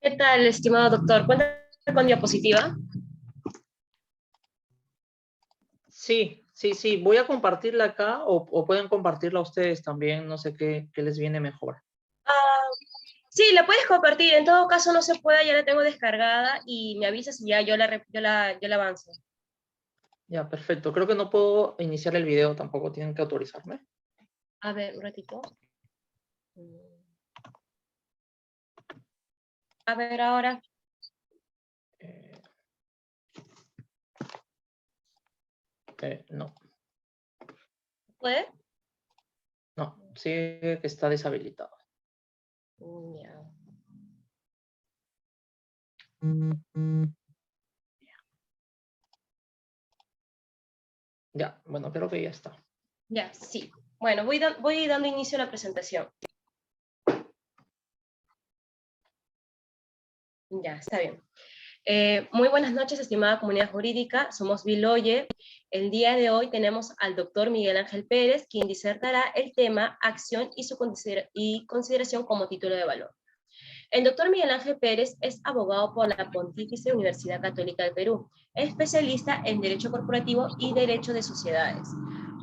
¿Qué tal, estimado doctor? ¿Cuenta con diapositiva? Sí, sí, sí. Voy a compartirla acá o pueden compartirla ustedes también. No sé qué les viene mejor. Ah, sí, la puedes compartir. En todo caso, no se puede, ya la tengo descargada y me avisas y ya yo la avanzo. Ya, perfecto. Creo que no puedo iniciar el video tampoco. Tienen que autorizarme. A ver, un ratito. A ver, ahora. Eh, no, ¿Puede? no. Sigue que está deshabilitado. Ya. Ya, bueno, creo que ya está. Ya, sí. Bueno, voy dando inicio a la presentación. Ya, está bien. Muy buenas noches, estimada comunidad jurídica. Somos Biloye. El día de hoy tenemos al doctor Miguel Ángel Pérez, quien disertará el tema acción y su consideración como título de valor. El doctor Miguel Ángel Pérez es abogado por la Pontificia Universidad Católica del Perú, especialista en Derecho Corporativo y Derecho de Sociedades.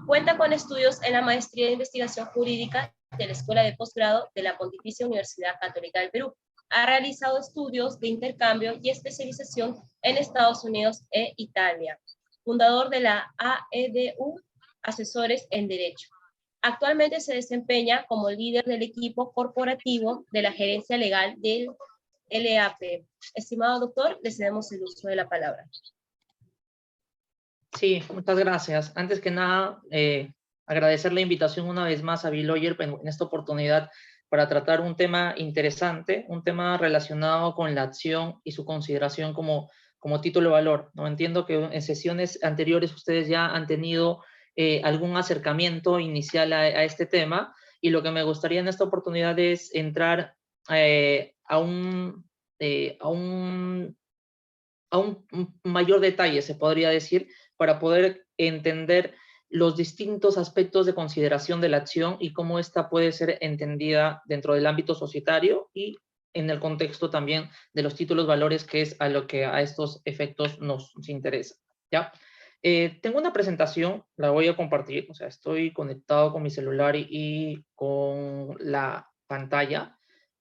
Cuenta con estudios en la Maestría de Investigación Jurídica de la Escuela de Posgrado de la Pontificia Universidad Católica del Perú. Ha realizado estudios de intercambio y especialización en Estados Unidos e Italia. Fundador de la AEDU, Asesores en Derecho. Actualmente se desempeña como líder del equipo corporativo de la gerencia legal del LAP. Estimado doctor, le cedemos el uso de la palabra. Sí, muchas gracias. Antes que nada, agradecer la invitación una vez más a Bill Lawyer en esta oportunidad para tratar un tema interesante, un tema relacionado con la acción y su consideración como título de valor, ¿no? Entiendo que en sesiones anteriores ustedes ya han tenido algún acercamiento inicial a este tema, y lo que me gustaría en esta oportunidad es entrar a un mayor detalle, se podría decir, para poder entender los distintos aspectos de consideración de la acción y cómo ésta puede ser entendida dentro del ámbito societario y en el contexto también de los títulos valores, que es a lo que a estos efectos nos interesa, ¿ya? Tengo una presentación, la voy a compartir, o sea, estoy conectado con mi celular y con la pantalla,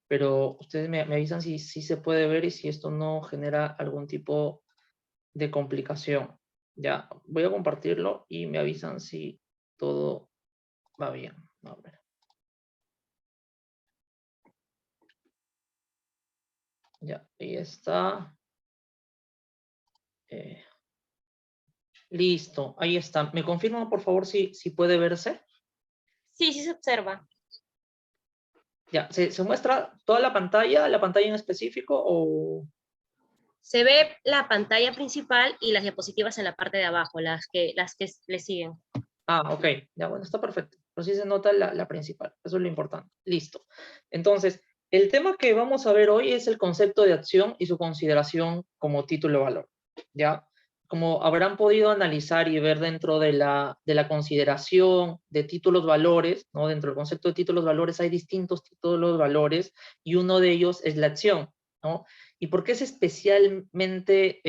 pero ustedes me avisan si se puede ver y si esto no genera algún tipo de complicación. Ya, voy a compartirlo y me avisan si todo va bien. A ver. Ya, ahí está. Eh, listo, ahí está. ¿Me confirman, por favor, si puede verse? Sí, sí se observa. Ya, ¿se muestra toda la pantalla en específico o...? Se ve la pantalla principal y las diapositivas en la parte de abajo, las que le siguen. Ah, ok, ya, bueno, está perfecto. Pero sí se nota la principal, eso es lo importante. Listo. Entonces, el tema que vamos a ver hoy es el concepto de acción y su consideración como título de valor, ¿ya? Como habrán podido analizar y ver dentro de la consideración de títulos valores, ¿no? Dentro del concepto de títulos valores hay distintos títulos valores y uno de ellos es la acción, ¿no? ¿Y por qué es especialmente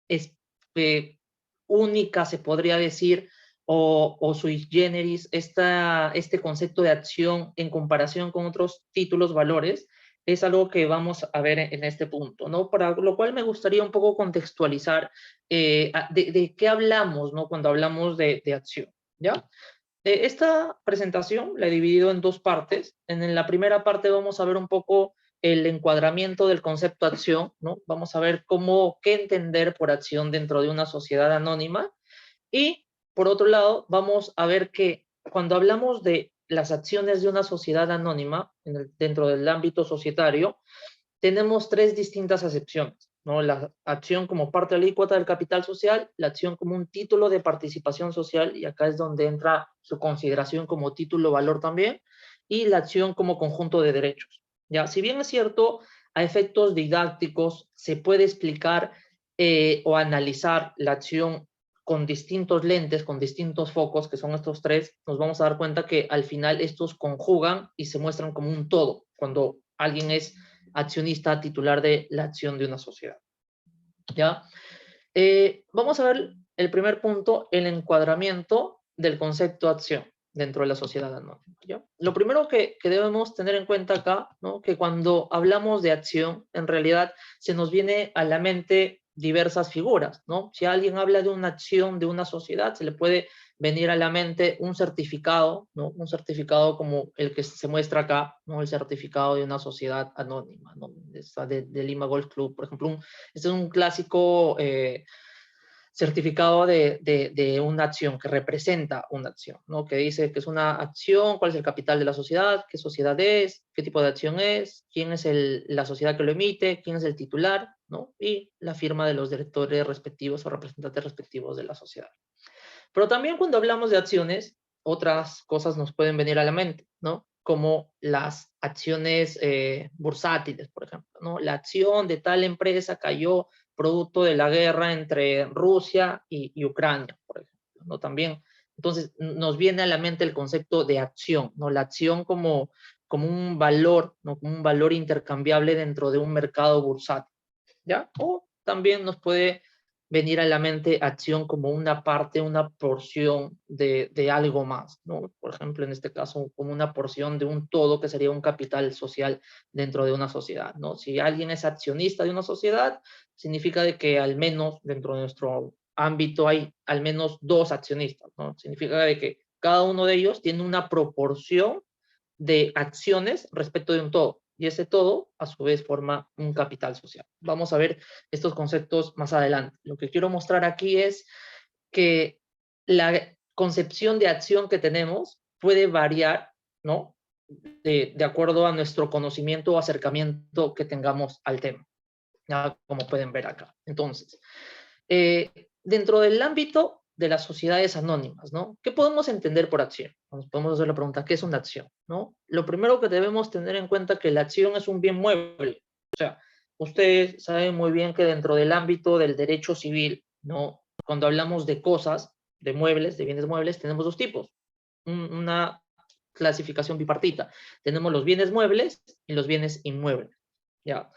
es, eh, única, se podría decir, o sui generis, este concepto de acción en comparación con otros títulos valores? Es algo que vamos a ver en este punto, ¿no? Para lo cual me gustaría un poco contextualizar de qué hablamos, ¿no? Cuando hablamos de acción, ¿ya? Esta presentación la he dividido en dos partes. En la primera parte vamos a ver un poco el encuadramiento del concepto acción, ¿no? Vamos a ver qué entender por acción dentro de una sociedad anónima. Y por otro lado, vamos a ver que cuando hablamos de las acciones de una sociedad anónima dentro del ámbito societario, tenemos tres distintas acepciones, ¿no? La acción como parte alícuota del capital social, la acción como un título de participación social, y acá es donde entra su consideración como título valor también, y la acción como conjunto de derechos. Ya, si bien es cierto, a efectos didácticos se puede explicar o analizar la acción con distintos lentes, con distintos focos, que son estos tres, nos vamos a dar cuenta que al final estos conjugan y se muestran como un todo. Cuando alguien es accionista titular de la acción de una sociedad. ¿Ya? Vamos a ver el primer punto, el encuadramiento del concepto de acción dentro de la sociedad anónima. ¿Ya? Lo primero que debemos tener en cuenta acá, ¿no? Que cuando hablamos de acción, en realidad se nos viene a la mente diversas figuras, ¿no? Si alguien habla de una acción de una sociedad, se le puede venir a la mente un certificado, ¿no? Un certificado como el que se muestra acá, ¿no? El certificado de una sociedad anónima, ¿no? De Lima Golf Club, por ejemplo. Este es un clásico certificado de una acción que representa una acción, ¿no? Que dice que es una acción, cuál es el capital de la sociedad, qué sociedad es, qué tipo de acción es, quién es la sociedad que lo emite, quién es el titular, ¿no? Y la firma de los directores respectivos o representantes respectivos de la sociedad. Pero también cuando hablamos de acciones, otras cosas nos pueden venir a la mente, ¿no? Como las acciones bursátiles, por ejemplo, ¿no? La acción de tal empresa cayó producto de la guerra entre Rusia y Ucrania, por ejemplo, ¿no? También, entonces, nos viene a la mente el concepto de acción, ¿no? La acción como un valor, ¿no? Como un valor intercambiable dentro de un mercado bursátil, ¿ya? O también nos puede venir a la mente acción como una parte, una porción de algo más, ¿no? Por ejemplo, en este caso, como una porción de un todo que sería un capital social dentro de una sociedad, ¿no? Si alguien es accionista de una sociedad, significa de que al menos dentro de nuestro ámbito hay al menos dos accionistas, ¿no? Significa de que cada uno de ellos tiene una proporción de acciones respecto de un todo. Y ese todo, a su vez, forma un capital social. Vamos a ver estos conceptos más adelante. Lo que quiero mostrar aquí es que la concepción de acción que tenemos puede variar, ¿no? De acuerdo a nuestro conocimiento o acercamiento que tengamos al tema, ¿ya? Como pueden ver acá. Entonces, dentro del ámbito de las sociedades anónimas, ¿no? ¿Qué podemos entender por acción? Nos podemos hacer la pregunta, ¿qué es una acción? ¿No? Lo primero que debemos tener en cuenta es que la acción es un bien mueble. O sea, ustedes saben muy bien que dentro del ámbito del derecho civil, ¿no? Cuando hablamos de cosas, de muebles, de bienes muebles, tenemos dos tipos. Una clasificación bipartita. Tenemos los bienes muebles y los bienes inmuebles, ¿ya?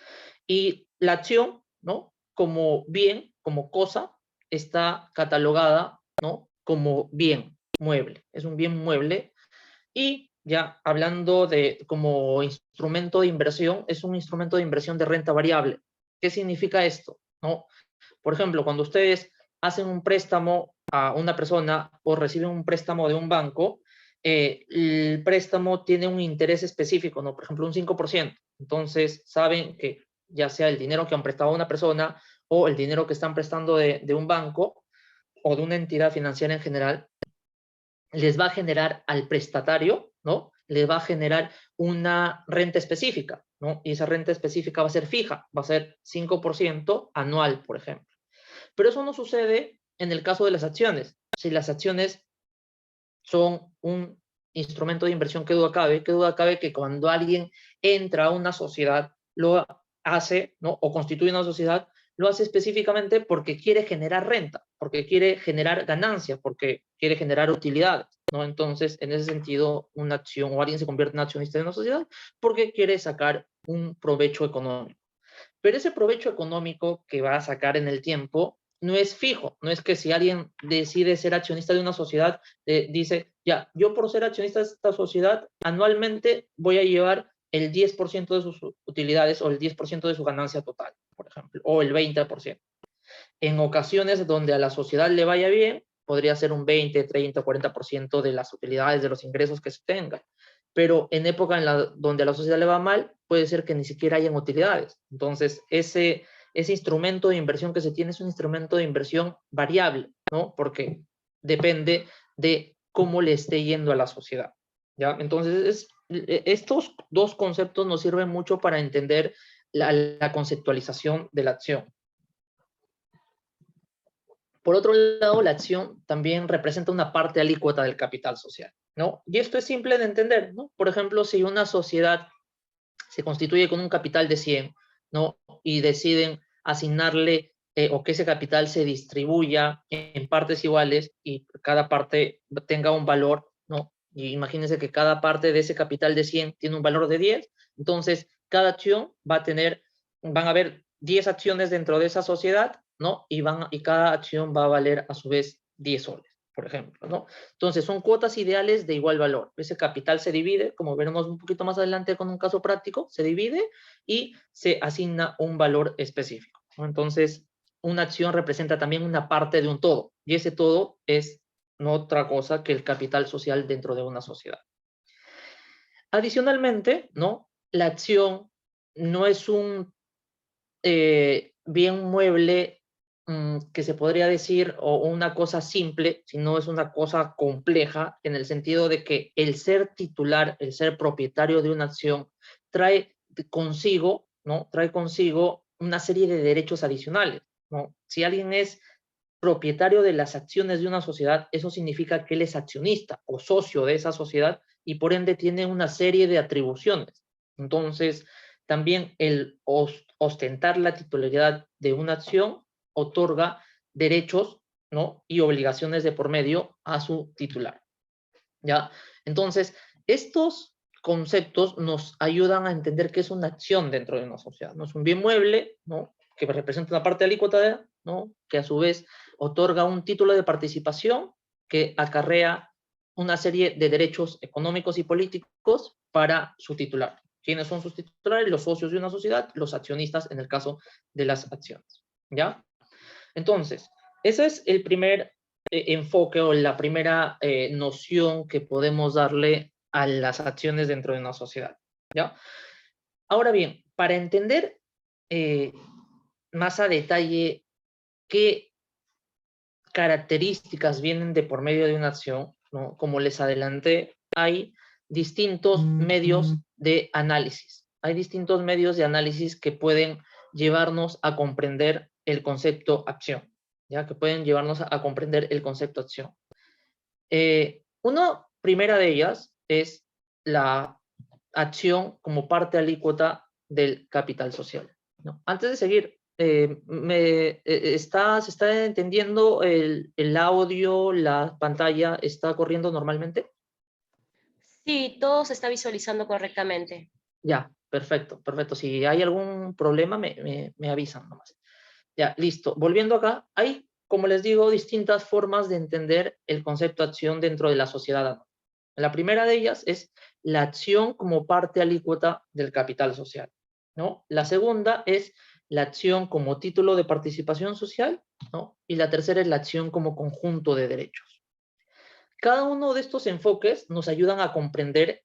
Y la acción, ¿no? Como bien, como cosa, está catalogada, ¿no? Como bien mueble. Es un bien mueble y ya hablando de como instrumento de inversión, es un instrumento de inversión de renta variable. ¿Qué significa esto? ¿No? Por ejemplo, cuando ustedes hacen un préstamo a una persona o reciben un préstamo de un banco, el préstamo tiene un interés específico, ¿no? Por ejemplo, un 5%. Entonces, saben que ya sea el dinero que han prestado a una persona o el dinero que están prestando de un banco o de una entidad financiera en general, les va a generar al prestatario, ¿no? Les va a generar una renta específica, ¿no? Y esa renta específica va a ser fija, va a ser 5% anual, por ejemplo. Pero eso no sucede en el caso de las acciones. Si las acciones son un instrumento de inversión, qué duda cabe que cuando alguien entra a una sociedad, lo hace, ¿no? O constituye una sociedad, lo hace específicamente porque quiere generar renta, porque quiere generar ganancias, porque quiere generar utilidades, ¿no? Entonces, en ese sentido, una acción o alguien se convierte en accionista de una sociedad porque quiere sacar un provecho económico. Pero ese provecho económico que va a sacar en el tiempo no es fijo, no es que si alguien decide ser accionista de una sociedad, dice, ya, yo por ser accionista de esta sociedad, anualmente voy a llevar el 10% de sus utilidades o el 10% de su ganancia total, por ejemplo, o el 20%. En ocasiones donde a la sociedad le vaya bien, podría ser un 20, 30, 40% de las utilidades, de los ingresos que se tengan. Pero en época donde a la sociedad le va mal, puede ser que ni siquiera hayan utilidades. Entonces, ese instrumento de inversión que se tiene es un instrumento de inversión variable, ¿no? Porque depende de cómo le esté yendo a la sociedad, ¿ya? Entonces, estos dos conceptos nos sirven mucho para entender la conceptualización de la acción. Por otro lado, la acción también representa una parte alícuota del capital social, ¿no? Y esto es simple de entender, ¿no? Por ejemplo, si una sociedad se constituye con un capital de 100, ¿no? Y deciden asignarle o que ese capital se distribuya en partes iguales y cada parte tenga un valor, ¿no? Y imagínense que cada parte de ese capital de 100 tiene un valor de 10, entonces cada acción van a haber 10 acciones dentro de esa sociedad, ¿no? Y cada acción va a valer a su vez 10 soles, por ejemplo, ¿no? Entonces son cuotas ideales de igual valor. Ese capital se divide, como veremos un poquito más adelante con un caso práctico, se divide y se asigna un valor específico, ¿no? Entonces, una acción representa también una parte de un todo, y ese todo es no otra cosa que el capital social dentro de una sociedad. Adicionalmente, ¿no? La acción no es un bien mueble que se podría decir, o una cosa simple, sino es una cosa compleja en el sentido de que el ser titular, el ser propietario de una acción, trae consigo, ¿no? Trae consigo una serie de derechos adicionales, ¿no? Si alguien es propietario de las acciones de una sociedad, eso significa que él es accionista o socio de esa sociedad y por ende tiene una serie de atribuciones. Entonces, también el ostentar la titularidad de una acción otorga derechos, ¿no? Y obligaciones de por medio a su titular, ¿ya? Entonces, estos conceptos nos ayudan a entender qué es una acción dentro de una sociedad. No es un bien mueble, ¿no? Que representa una parte alícuota, ¿no? Que a su vez otorga un título de participación que acarrea una serie de derechos económicos y políticos para su titular. ¿Quiénes son sus titulares? Los socios de una sociedad, los accionistas en el caso de las acciones, ¿ya? Entonces, ese es el primer enfoque o la primera noción que podemos darle a las acciones dentro de una sociedad, ¿ya? Ahora bien, para entender eh, más a detalle qué características vienen de por medio de una acción, ¿no? Como les adelanté, hay distintos medios de análisis. Hay distintos medios de análisis que pueden llevarnos a comprender el concepto acción, ¿ya? Que pueden llevarnos a comprender el concepto acción. Una primera de ellas es la acción como parte alícuota del capital social, ¿no? Antes de seguir, ¿se está entendiendo el audio, la pantalla está corriendo normalmente? Sí, todo se está visualizando correctamente. Ya, perfecto, perfecto. Si hay algún problema, me avisan nomás. Ya, listo. Volviendo acá, hay, como les digo, distintas formas de entender el concepto de acción dentro de la sociedad anónima. La primera de ellas es la acción como parte alícuota del capital social, ¿no? La segunda es la acción como título de participación social, ¿no? Y la tercera es la acción como conjunto de derechos. Cada uno de estos enfoques nos ayudan a comprender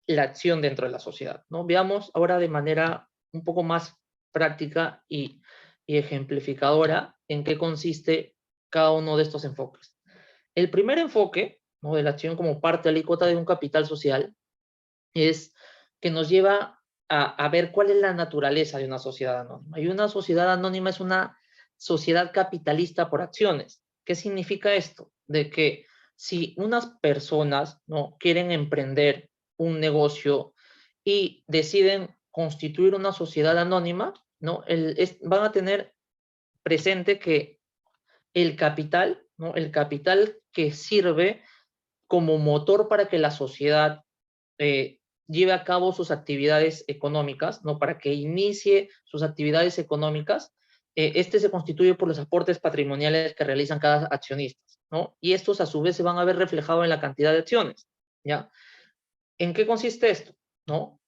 la acción dentro de la sociedad, ¿no? Veamos ahora de manera un poco más práctica y ejemplificadora en qué consiste cada uno de estos enfoques. El primer enfoque, ¿no? De la acción como parte alícuota de un capital social es que nos lleva a ver cuál es la naturaleza de una sociedad anónima. Y una sociedad anónima es una sociedad capitalista por acciones. ¿Qué significa esto? De que si unas personas, ¿no? quieren emprender un negocio y deciden constituir una sociedad anónima, ¿no? Van a tener presente que el capital, ¿no? El capital que sirve como motor para que la sociedad eh, lleve a cabo sus actividades económicas, ¿no? Para que inicie sus actividades económicas, este se constituye por los aportes patrimoniales que realizan cada accionista, ¿no? Y estos a su vez se van a ver reflejados en la cantidad de acciones, ¿ya? ¿En qué consiste esto? ¿No?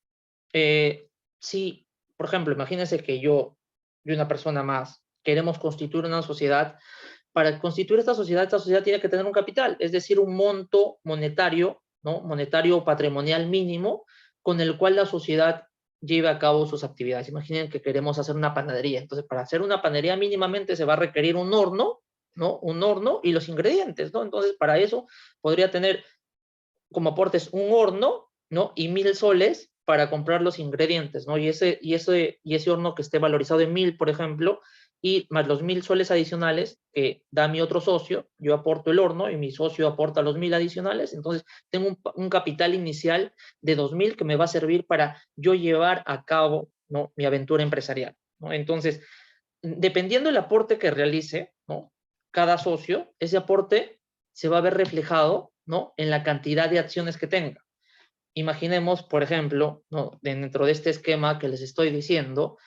Si, por ejemplo, imagínense que yo y una persona más queremos constituir una sociedad. Para constituir esta sociedad tiene que tener un capital, es decir, un monto monetario, ¿no? Monetario o patrimonial mínimo con el cual la sociedad lleve a cabo sus actividades. Imaginen que queremos hacer una panadería. Entonces, para hacer una panadería mínimamente se va a requerir un horno, ¿no? Un horno y los ingredientes, ¿no? Entonces, para eso podría tener como aportes un horno, ¿no? Y 1.000 soles para comprar los ingredientes, ¿no? Y ese horno que esté valorizado en 1.000, por ejemplo, y más los 1.000 soles adicionales que da mi otro socio, yo aporto el horno y mi socio aporta los 1.000 adicionales, entonces tengo un capital inicial de 2.000 que me va a servir para yo llevar a cabo, ¿no? mi aventura empresarial, ¿no? Entonces, dependiendo del aporte que realice, ¿no? cada socio, ese aporte se va a ver reflejado, ¿no? en la cantidad de acciones que tenga. imaginemos, por ejemplo, ¿no? Dentro de este esquema que les estoy diciendo,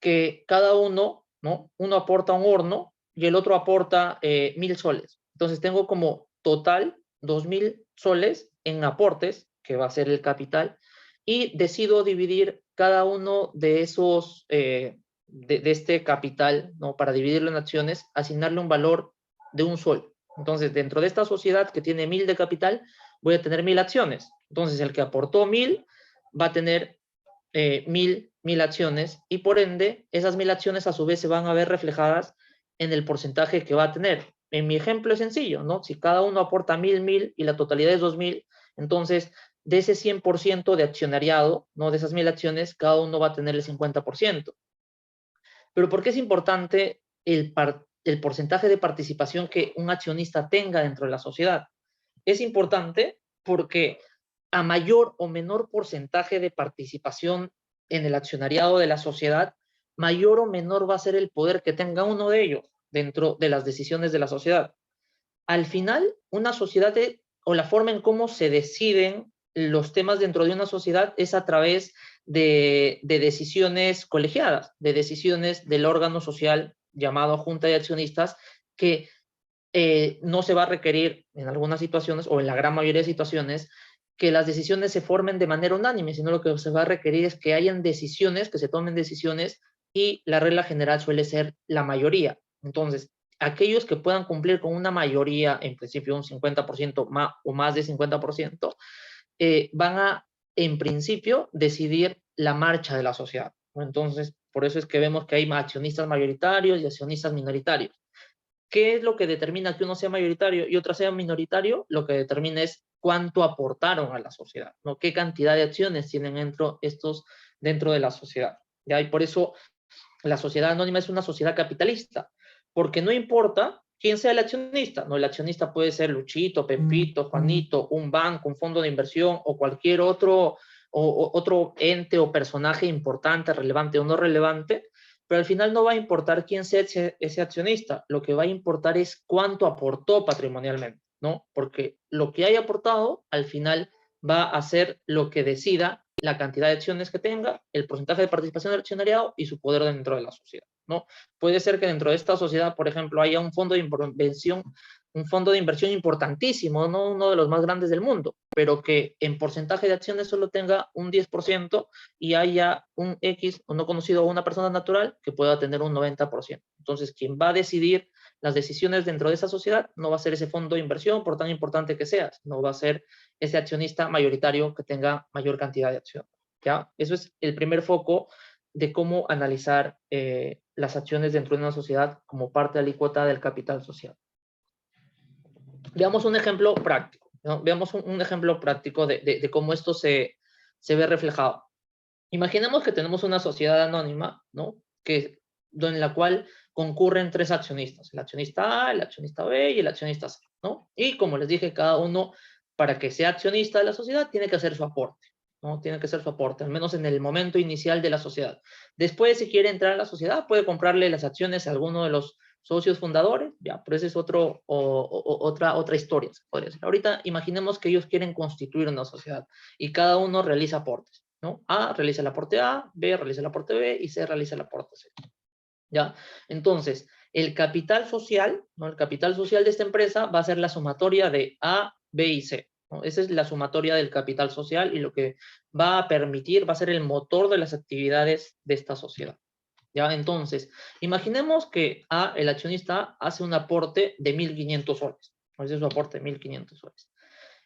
que cada uno, ¿no? Uno aporta un horno y el otro aporta 1.000 soles. Entonces tengo como total 2.000 soles en aportes, que va a ser el capital, y decido dividir cada uno de esos, de este capital, ¿no? Para dividirlo en acciones, asignarle un valor de un sol. Entonces, dentro de esta sociedad que tiene 1.000 de capital, voy a tener 1.000 acciones. Entonces, el que aportó 1.000 va a tener 1.000 acciones y por ende, esas 1.000 acciones a su vez se van a ver reflejadas en el porcentaje que va a tener. En mi ejemplo es sencillo, ¿no? Si cada uno aporta 1.000 y la totalidad es 2.000, entonces de ese 100% de accionariado, ¿no? De esas 1.000 acciones, cada uno va a tener el 50%. Pero ¿por qué es importante el porcentaje de participación que un accionista tenga dentro de la sociedad? Es importante porque a mayor o menor porcentaje de participación en el accionariado de la sociedad, mayor o menor va a ser el poder que tenga uno de ellos dentro de las decisiones de la sociedad. Al final, una sociedad o la forma en cómo se deciden los temas dentro de una sociedad es a través de decisiones colegiadas, de decisiones del órgano social llamado Junta de Accionistas, que no se va a requerir en algunas situaciones, o en la gran mayoría de situaciones, que las decisiones se formen de manera unánime, sino lo que se va a requerir es que hayan decisiones, que se tomen decisiones, y la regla general suele ser la mayoría. Entonces, aquellos que puedan cumplir con una mayoría, en principio un 50% más, o más de 50%, van a, en principio, decidir la marcha de la sociedad, ¿no? Entonces, por eso es que vemos que hay accionistas mayoritarios y accionistas minoritarios. ¿Qué es lo que determina que uno sea mayoritario y otro sea minoritario? Lo que determina es cuánto aportaron a la sociedad, ¿no? Qué cantidad de acciones tienen dentro de la sociedad. ¿Ya? Y por eso la sociedad anónima es una sociedad capitalista, porque no importa quién sea el accionista, ¿no? El accionista puede ser Luchito, Pepito, Juanito, un banco, un fondo de inversión o cualquier otro ente o personaje importante, relevante o no relevante, pero al final no va a importar quién sea ese accionista, lo que va a importar es cuánto aportó patrimonialmente, ¿no? Porque lo que haya aportado al final va a ser lo que decida la cantidad de acciones que tenga, el porcentaje de participación del accionariado y su poder dentro de la sociedad, ¿no? Puede ser que dentro de esta sociedad, por ejemplo, haya un fondo de inversión importantísimo, ¿no? Uno de los más grandes del mundo, pero que en porcentaje de acciones solo tenga un 10% y haya un X, o no conocido, o una persona natural que pueda tener un 90%. Entonces, quien va a decidir las decisiones dentro de esa sociedad no va a ser ese fondo de inversión, por tan importante que sea, no va a ser ese accionista mayoritario que tenga mayor cantidad de acción, ¿ya? Eso es el primer foco de cómo analizar las acciones dentro de una sociedad como parte alícuota del capital social. Veamos un ejemplo práctico, ¿no? Veamos un ejemplo práctico de cómo esto se ve reflejado. Imaginemos que tenemos una sociedad anónima, ¿no? En la cual concurren 3 accionistas, el accionista A, el accionista B y el accionista C, ¿no? Y como les dije, cada uno, para que sea accionista de la sociedad, tiene que hacer su aporte, ¿no? Tiene que hacer su aporte, al menos en el momento inicial de la sociedad. Después, si quiere entrar a la sociedad, puede comprarle las acciones a alguno de los socios fundadores, ya, pero esa es otra historia, se podría decir. Ahorita imaginemos que ellos quieren constituir una sociedad y cada uno realiza aportes, ¿no? A realiza el aporte A, B realiza el aporte B y C realiza el aporte C. ¿Ya? Entonces, el capital social, ¿no? El capital social de esta empresa va a ser la sumatoria de A, B y C, ¿no? Esa es la sumatoria del capital social y lo que va a permitir, va a ser el motor de las actividades de esta sociedad. ¿Ya? Entonces, imaginemos que A, el accionista, hace un aporte de 1.500 soles. Ese es su aporte de 1.500 soles.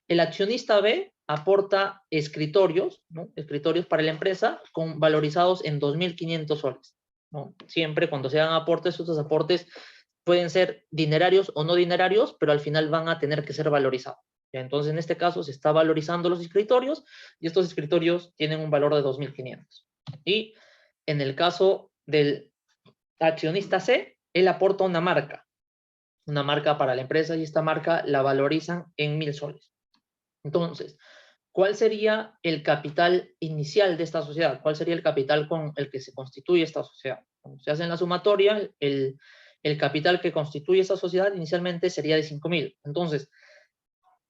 El accionista B aporta escritorios, ¿no? Escritorios para la empresa valorizados en 2.500 soles, ¿no? Siempre cuando se hagan aportes, estos aportes pueden ser dinerarios o no dinerarios, pero al final van a tener que ser valorizados. ¿Ya? Entonces, en este caso, se está valorizando los escritorios y estos escritorios tienen un valor de 2.500. Y en el caso del accionista C, él aporta una marca para la empresa y esta marca la valorizan en 1.000 soles. Entonces, ¿cuál sería el capital inicial de esta sociedad? ¿Cuál sería el capital con el que se constituye esta sociedad? Cuando se hace en la sumatoria, el capital que constituye esta sociedad inicialmente sería de 5.000. Entonces,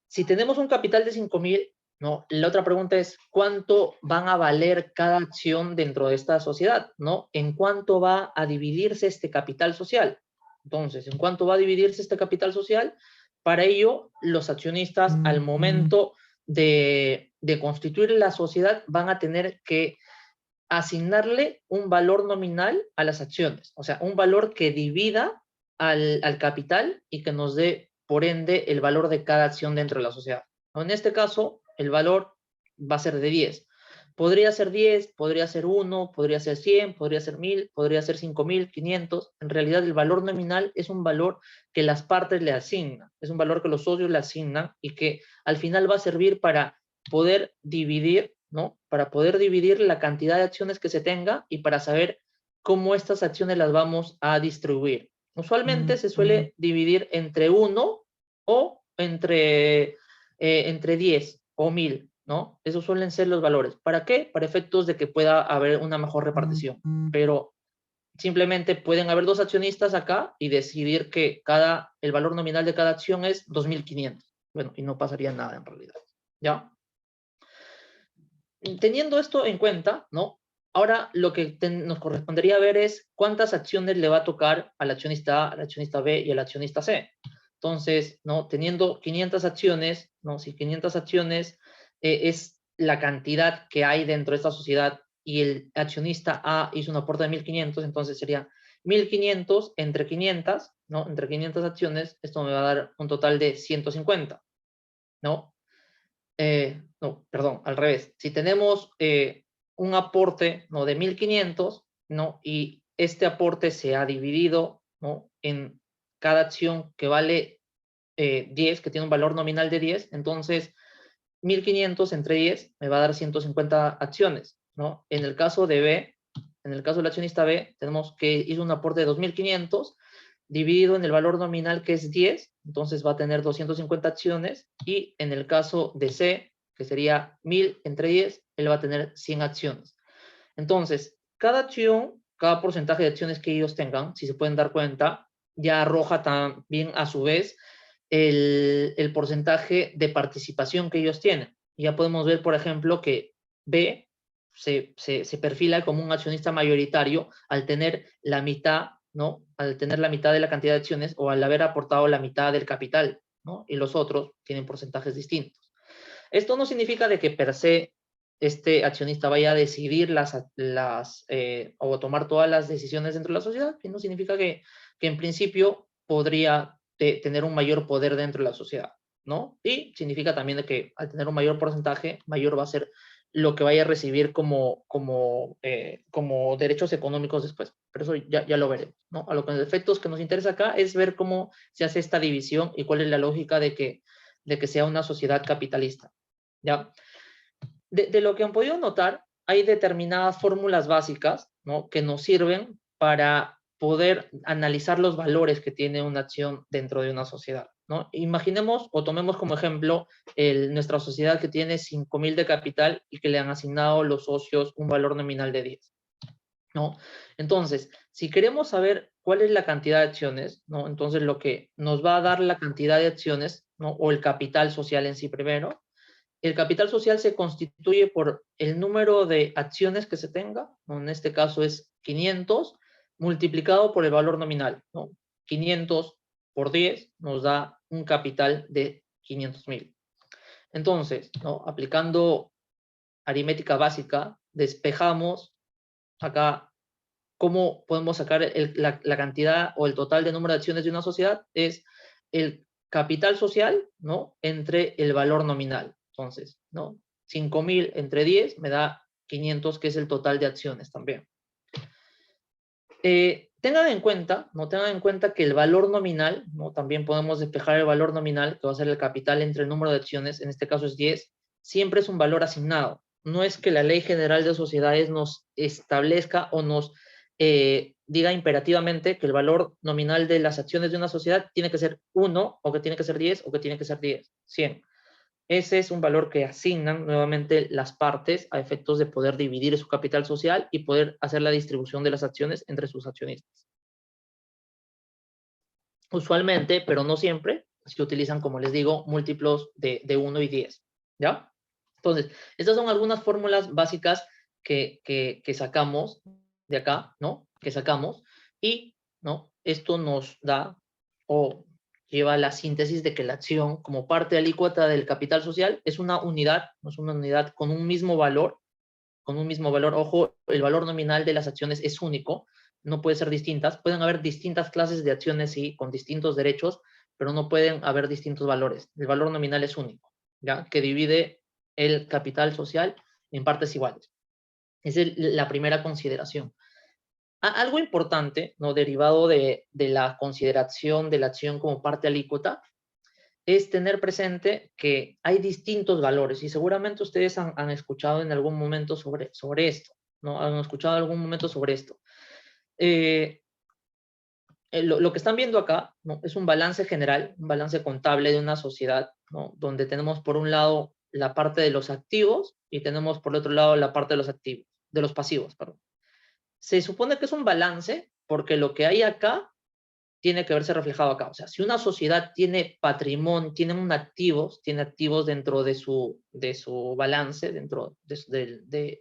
si tenemos un capital de 5.000, ¿no? La otra pregunta es, ¿cuánto van a valer cada acción dentro de esta sociedad, ¿no? ¿En cuánto va a dividirse este capital social? Entonces, ¿en cuánto va a dividirse este capital social? Para ello, los accionistas, al momento de constituir la sociedad, van a tener que asignarle un valor nominal a las acciones, o sea, un valor que divida al capital y que nos dé, por ende, el valor de cada acción dentro de la sociedad. En este caso, el valor va a ser de 10. Podría ser 10, podría ser 1, podría ser 100, podría ser 1000, podría ser 5500. En realidad, el valor nominal es un valor que las partes le asignan, es un valor que los socios le asignan y que al final va a servir para poder dividir, ¿no? Para poder dividir la cantidad de acciones que se tenga y para saber cómo estas acciones las vamos a distribuir. Usualmente se suele dividir entre 1 o entre 10 o 1000, ¿no? Esos suelen ser los valores. ¿Para qué? Para efectos de que pueda haber una mejor repartición. Pero simplemente pueden haber dos accionistas acá y decidir que el valor nominal de cada acción es 2500. Bueno, y no pasaría nada en realidad. ¿Ya? Teniendo esto en cuenta, ¿no? Ahora lo que nos correspondería ver es cuántas acciones le va a tocar al accionista A, al accionista B y al accionista C. Entonces, ¿no? Teniendo 500 acciones, ¿no? Si 500 acciones es la cantidad que hay dentro de esta sociedad y el accionista A hizo un aporte de 1500, entonces sería 1500 entre 500, ¿no? Entre 500 acciones, esto me va a dar un total de 150, ¿no? No, perdón, al revés. Si tenemos un aporte, ¿no? De 1500, ¿no? Y este aporte se ha dividido, ¿no? En cada acción que vale 10, que tiene un valor nominal de 10, entonces 1500 entre 10 me va a dar 150 acciones, ¿no? En el caso de B, en el caso del accionista B, tenemos que hizo un aporte de 2500 dividido en el valor nominal que es 10, entonces va a tener 250 acciones, y en el caso de C, que sería 1000 entre 10, él va a tener 100 acciones. Entonces, cada acción, cada porcentaje de acciones que ellos tengan, si se pueden dar cuenta, ya arroja también a su vez el porcentaje de participación que ellos tienen. Ya podemos ver, por ejemplo, que B se perfila como un accionista mayoritario al tener la mitad, ¿no? Al tener la mitad de la cantidad de acciones o al haber aportado la mitad del capital, ¿no? Y los otros tienen porcentajes distintos. Esto no significa de que per se este accionista vaya a decidir o tomar todas las decisiones dentro de la sociedad, que no significa que en principio podría tener un mayor poder dentro de la sociedad, ¿no? Y significa también de que al tener un mayor porcentaje, mayor va a ser lo que vaya a recibir como derechos económicos después. Pero eso ya lo veremos, ¿no? A lo que los efectos que nos interesa acá es ver cómo se hace esta división y cuál es la lógica de que sea una sociedad capitalista, ¿ya? De lo que han podido notar, hay determinadas fórmulas básicas, ¿no? Que nos sirven para poder analizar los valores que tiene una acción dentro de una sociedad, ¿no? Imaginemos o tomemos como ejemplo nuestra sociedad que tiene 5000 de capital y que le han asignado los socios un valor nominal de 10, ¿no? Entonces, si queremos saber cuál es la cantidad de acciones, ¿no? Entonces lo que nos va a dar la cantidad de acciones, ¿no? O el capital social en sí primero. El capital social se constituye por el número de acciones que se tenga, ¿no? En este caso es 500, multiplicado por el valor nominal, ¿no? 500 por 10 nos da un capital de 500.000. Entonces, ¿no? Aplicando aritmética básica, despejamos acá cómo podemos sacar la cantidad o el total de número de acciones de una sociedad. Es el capital social, ¿no? Entre el valor nominal. Entonces, ¿no? 5000 entre 10 me da 500, que es el total de acciones también. Tengan en cuenta, ¿no? Tengan en cuenta que el valor nominal, ¿no? También podemos despejar el valor nominal, que va a ser el capital entre el número de acciones, en este caso es 10, siempre es un valor asignado. No es que la Ley General de Sociedades nos establezca o nos diga imperativamente que el valor nominal de las acciones de una sociedad tiene que ser 1, o que tiene que ser 10, o que tiene que ser 100. Ese es un valor que asignan nuevamente las partes a efectos de poder dividir su capital social y poder hacer la distribución de las acciones entre sus accionistas. Usualmente, pero no siempre, se utilizan, como les digo, múltiplos de 1 y 10, ¿ya? Entonces, estas son algunas fórmulas básicas que sacamos de acá, ¿no? Que sacamos y, ¿no? Esto nos da o lleva a la síntesis de que la acción como parte alícuota del capital social es una unidad, no es una unidad con un mismo valor. Ojo, el valor nominal de las acciones es único, no puede ser distintas. Pueden haber distintas clases de acciones, sí, con distintos derechos, pero no pueden haber distintos valores. El valor nominal es único, ¿ya? Que divide el capital social en partes iguales. Esa es la primera consideración. Algo importante, ¿no? Derivado de la consideración de la acción como parte alícuota, es tener presente que hay distintos valores y seguramente ustedes han escuchado en algún momento sobre esto, ¿no? Han escuchado en algún momento sobre esto. Lo que están viendo acá, ¿no? Es un balance general, un balance contable de una sociedad, ¿no? Donde tenemos por un lado la parte de los activos y tenemos por otro lado la parte de los activos, de los pasivos, perdón. Se supone que es un balance porque lo que hay acá tiene que verse reflejado acá. O sea, si una sociedad tiene patrimonio, tiene activos dentro de su balance, dentro de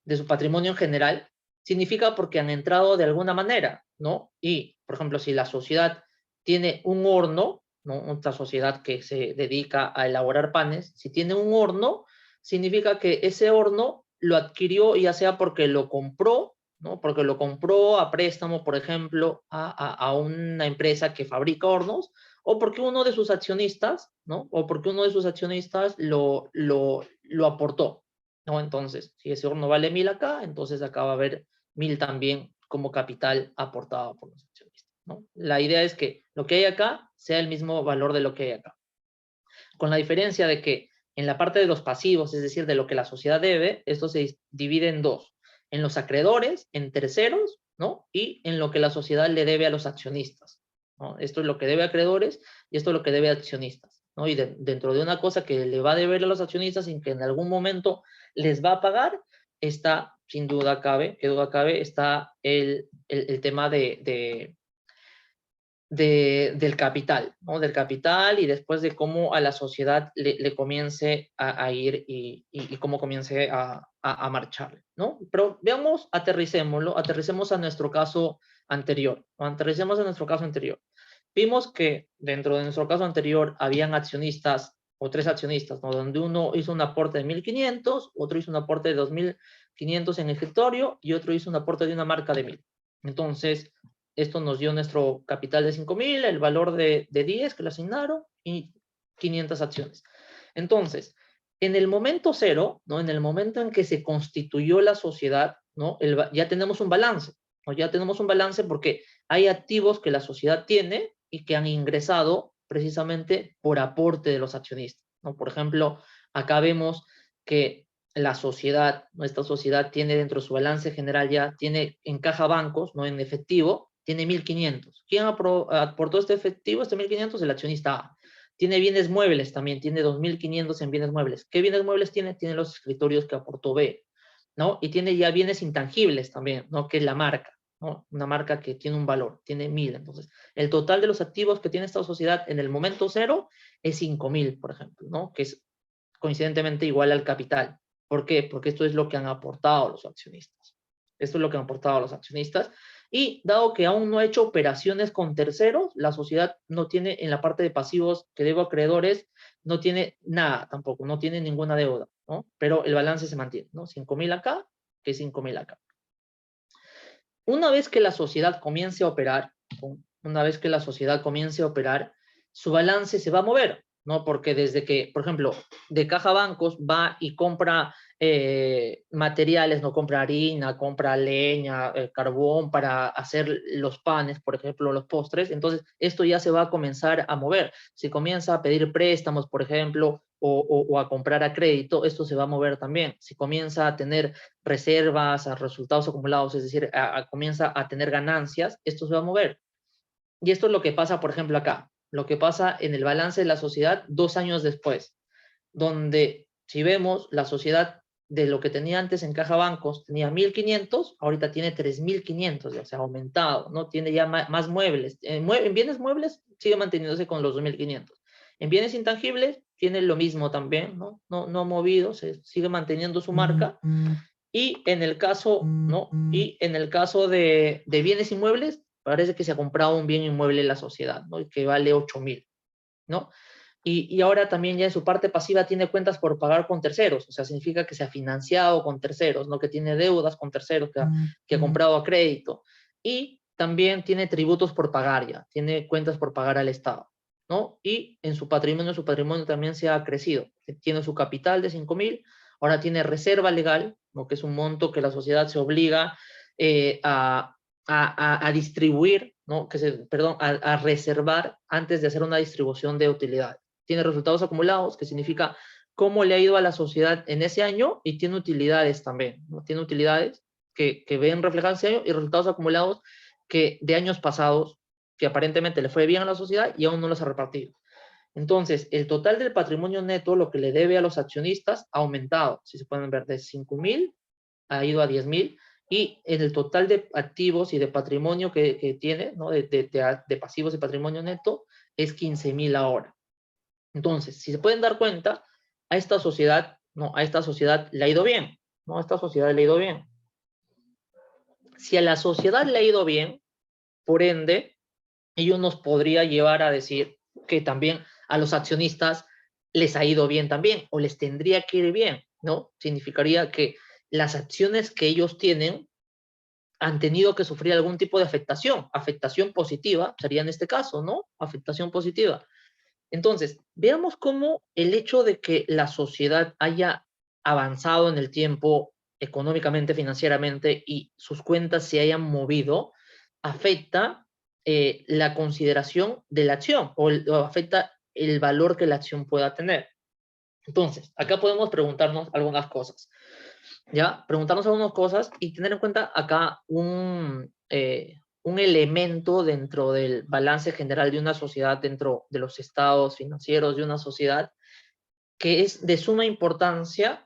su patrimonio en general, significa porque han entrado de alguna manera, ¿no? Y, por ejemplo, si la sociedad tiene un horno, ¿no? Otra sociedad que se dedica a elaborar panes, si tiene un horno, significa que ese horno lo adquirió ya sea porque lo compró, ¿no? Porque lo compró a préstamo, por ejemplo, a una empresa que fabrica hornos, o porque uno de sus accionistas, ¿no? O porque uno de sus accionistas lo aportó, ¿no? Entonces, si ese horno vale 1000 acá, entonces acá va a haber 1000 también como capital aportado por los accionistas, ¿no? La idea es que lo que hay acá sea el mismo valor de lo que hay acá, con la diferencia de que en la parte de los pasivos, es decir, de lo que la sociedad debe, esto se divide en dos, en los acreedores, en terceros, ¿no? Y en lo que la sociedad le debe a los accionistas, ¿no? Esto es lo que debe a acreedores y esto es lo que debe a accionistas, ¿no? Y dentro de una cosa que le va a deber a los accionistas y que en algún momento les va a pagar, está, sin duda cabe, que duda cabe, está el tema del capital, ¿no? Del capital y después de cómo a la sociedad le comience a ir y cómo comience a marchar, ¿no? Pero veamos, aterricemos a nuestro caso anterior, ¿no? Aterricemos a nuestro caso anterior. Vimos que dentro de nuestro caso anterior habían accionistas o tres accionistas, ¿no? Donde uno hizo un aporte de 1500, otro hizo un aporte de 2500 en el escritorio y otro hizo un aporte de una marca de 1000. Entonces, esto nos dio nuestro capital de 5000, el valor de 10 que le asignaron y 500 acciones. Entonces, en el momento cero, ¿no? En el momento en que se constituyó la sociedad, ¿no? Ya tenemos un balance, ¿no? Ya tenemos un balance porque hay activos que la sociedad tiene y que han ingresado precisamente por aporte de los accionistas, ¿no? Por ejemplo, acá vemos que la sociedad, nuestra sociedad tiene dentro de su balance general ya, tiene en caja bancos, no en efectivo, tiene 1500. ¿Quién aportó este efectivo, este 1500? El accionista A. Tiene bienes muebles también, tiene 2500 en bienes muebles. ¿Qué bienes muebles tiene? Tiene los escritorios que aportó B, ¿no? Y tiene ya bienes intangibles también, ¿no? Que es la marca, ¿no? Una marca que tiene un valor, tiene 1000. Entonces, el total de los activos que tiene esta sociedad en el momento cero es 5000, por ejemplo, ¿no? Que es coincidentemente igual al capital. ¿Por qué? Porque esto es lo que han aportado los accionistas. Esto es lo que han aportado los accionistas. Y dado que aún no ha hecho operaciones con terceros, la sociedad no tiene en la parte de pasivos que debo a acreedores, no tiene nada tampoco, no tiene ninguna deuda, ¿no? Pero el balance se mantiene, ¿no? 5000 acá, que 5000 acá. Una vez que la sociedad comience a operar, su balance se va a mover, ¿no? Porque desde que, por ejemplo, de Caja Bancos va y compra materiales, no compra harina, compra leña, carbón para hacer los panes, por ejemplo, los postres, entonces esto ya se va a comenzar a mover. Si comienza a pedir préstamos, por ejemplo, o a comprar a crédito, esto se va a mover también. Si comienza a tener reservas, a resultados acumulados, es decir, comienza a tener ganancias, esto se va a mover. Y esto es lo que pasa, por ejemplo, acá, lo que pasa en el balance de la sociedad 2 años después, donde si vemos la sociedad de lo que tenía antes en Caja Bancos, tenía 1500, ahorita tiene 3500, ya se ha aumentado, ¿no? Tiene ya más muebles. En bienes muebles sigue manteniéndose con los 2500. En bienes intangibles tiene lo mismo también, ¿no? No ha movido, se sigue manteniendo su marca. Y en el caso, ¿no? Y en el caso de bienes inmuebles, parece que se ha comprado un bien inmueble en la sociedad, ¿no? Y que vale 8.000, ¿no? Y ahora también ya en su parte pasiva tiene cuentas por pagar con terceros, o sea, significa que se ha financiado con terceros, ¿no? Que tiene deudas con terceros, que ha comprado a crédito. Y también tiene tributos por pagar ya, tiene cuentas por pagar al Estado, ¿no? Y en su patrimonio también se ha crecido. Tiene su capital de 5.000, ahora tiene reserva legal, ¿no? Que es un monto que la sociedad se obliga a distribuir, ¿no? Perdón, a reservar antes de hacer una distribución de utilidades. Tiene resultados acumulados, que significa cómo le ha ido a la sociedad en ese año, y tiene utilidades también, ¿no? Tiene utilidades que ven reflejadas ese año y resultados acumulados que de años pasados, que aparentemente le fue bien a la sociedad y aún no los ha repartido. Entonces, el total del patrimonio neto, lo que le debe a los accionistas, ha aumentado. Si se pueden ver, de 5.000 ha ido a 10.000, y en el total de activos y de patrimonio que tiene, ¿no? de pasivos y patrimonio neto, es 15.000 ahora. Entonces, si se pueden dar cuenta, a esta sociedad, ¿no? A esta sociedad le ha ido bien, ¿no? A esta sociedad le ha ido bien. Si a la sociedad le ha ido bien, por ende, ello nos podría llevar a decir que también a los accionistas les ha ido bien también, o les tendría que ir bien, ¿no? Significaría que las acciones que ellos tienen han tenido que sufrir algún tipo de afectación positiva, sería en este caso, ¿no? Afectación positiva. Entonces, veamos cómo el hecho de que la sociedad haya avanzado en el tiempo económicamente, financieramente, y sus cuentas se hayan movido, afecta la consideración de la acción, o afecta el valor que la acción pueda tener. Entonces, acá podemos preguntarnos algunas cosas, ¿ya? Preguntarnos algunas cosas y tener en cuenta acá un elemento dentro del balance general de una sociedad, dentro de los estados financieros de una sociedad, que es de suma importancia,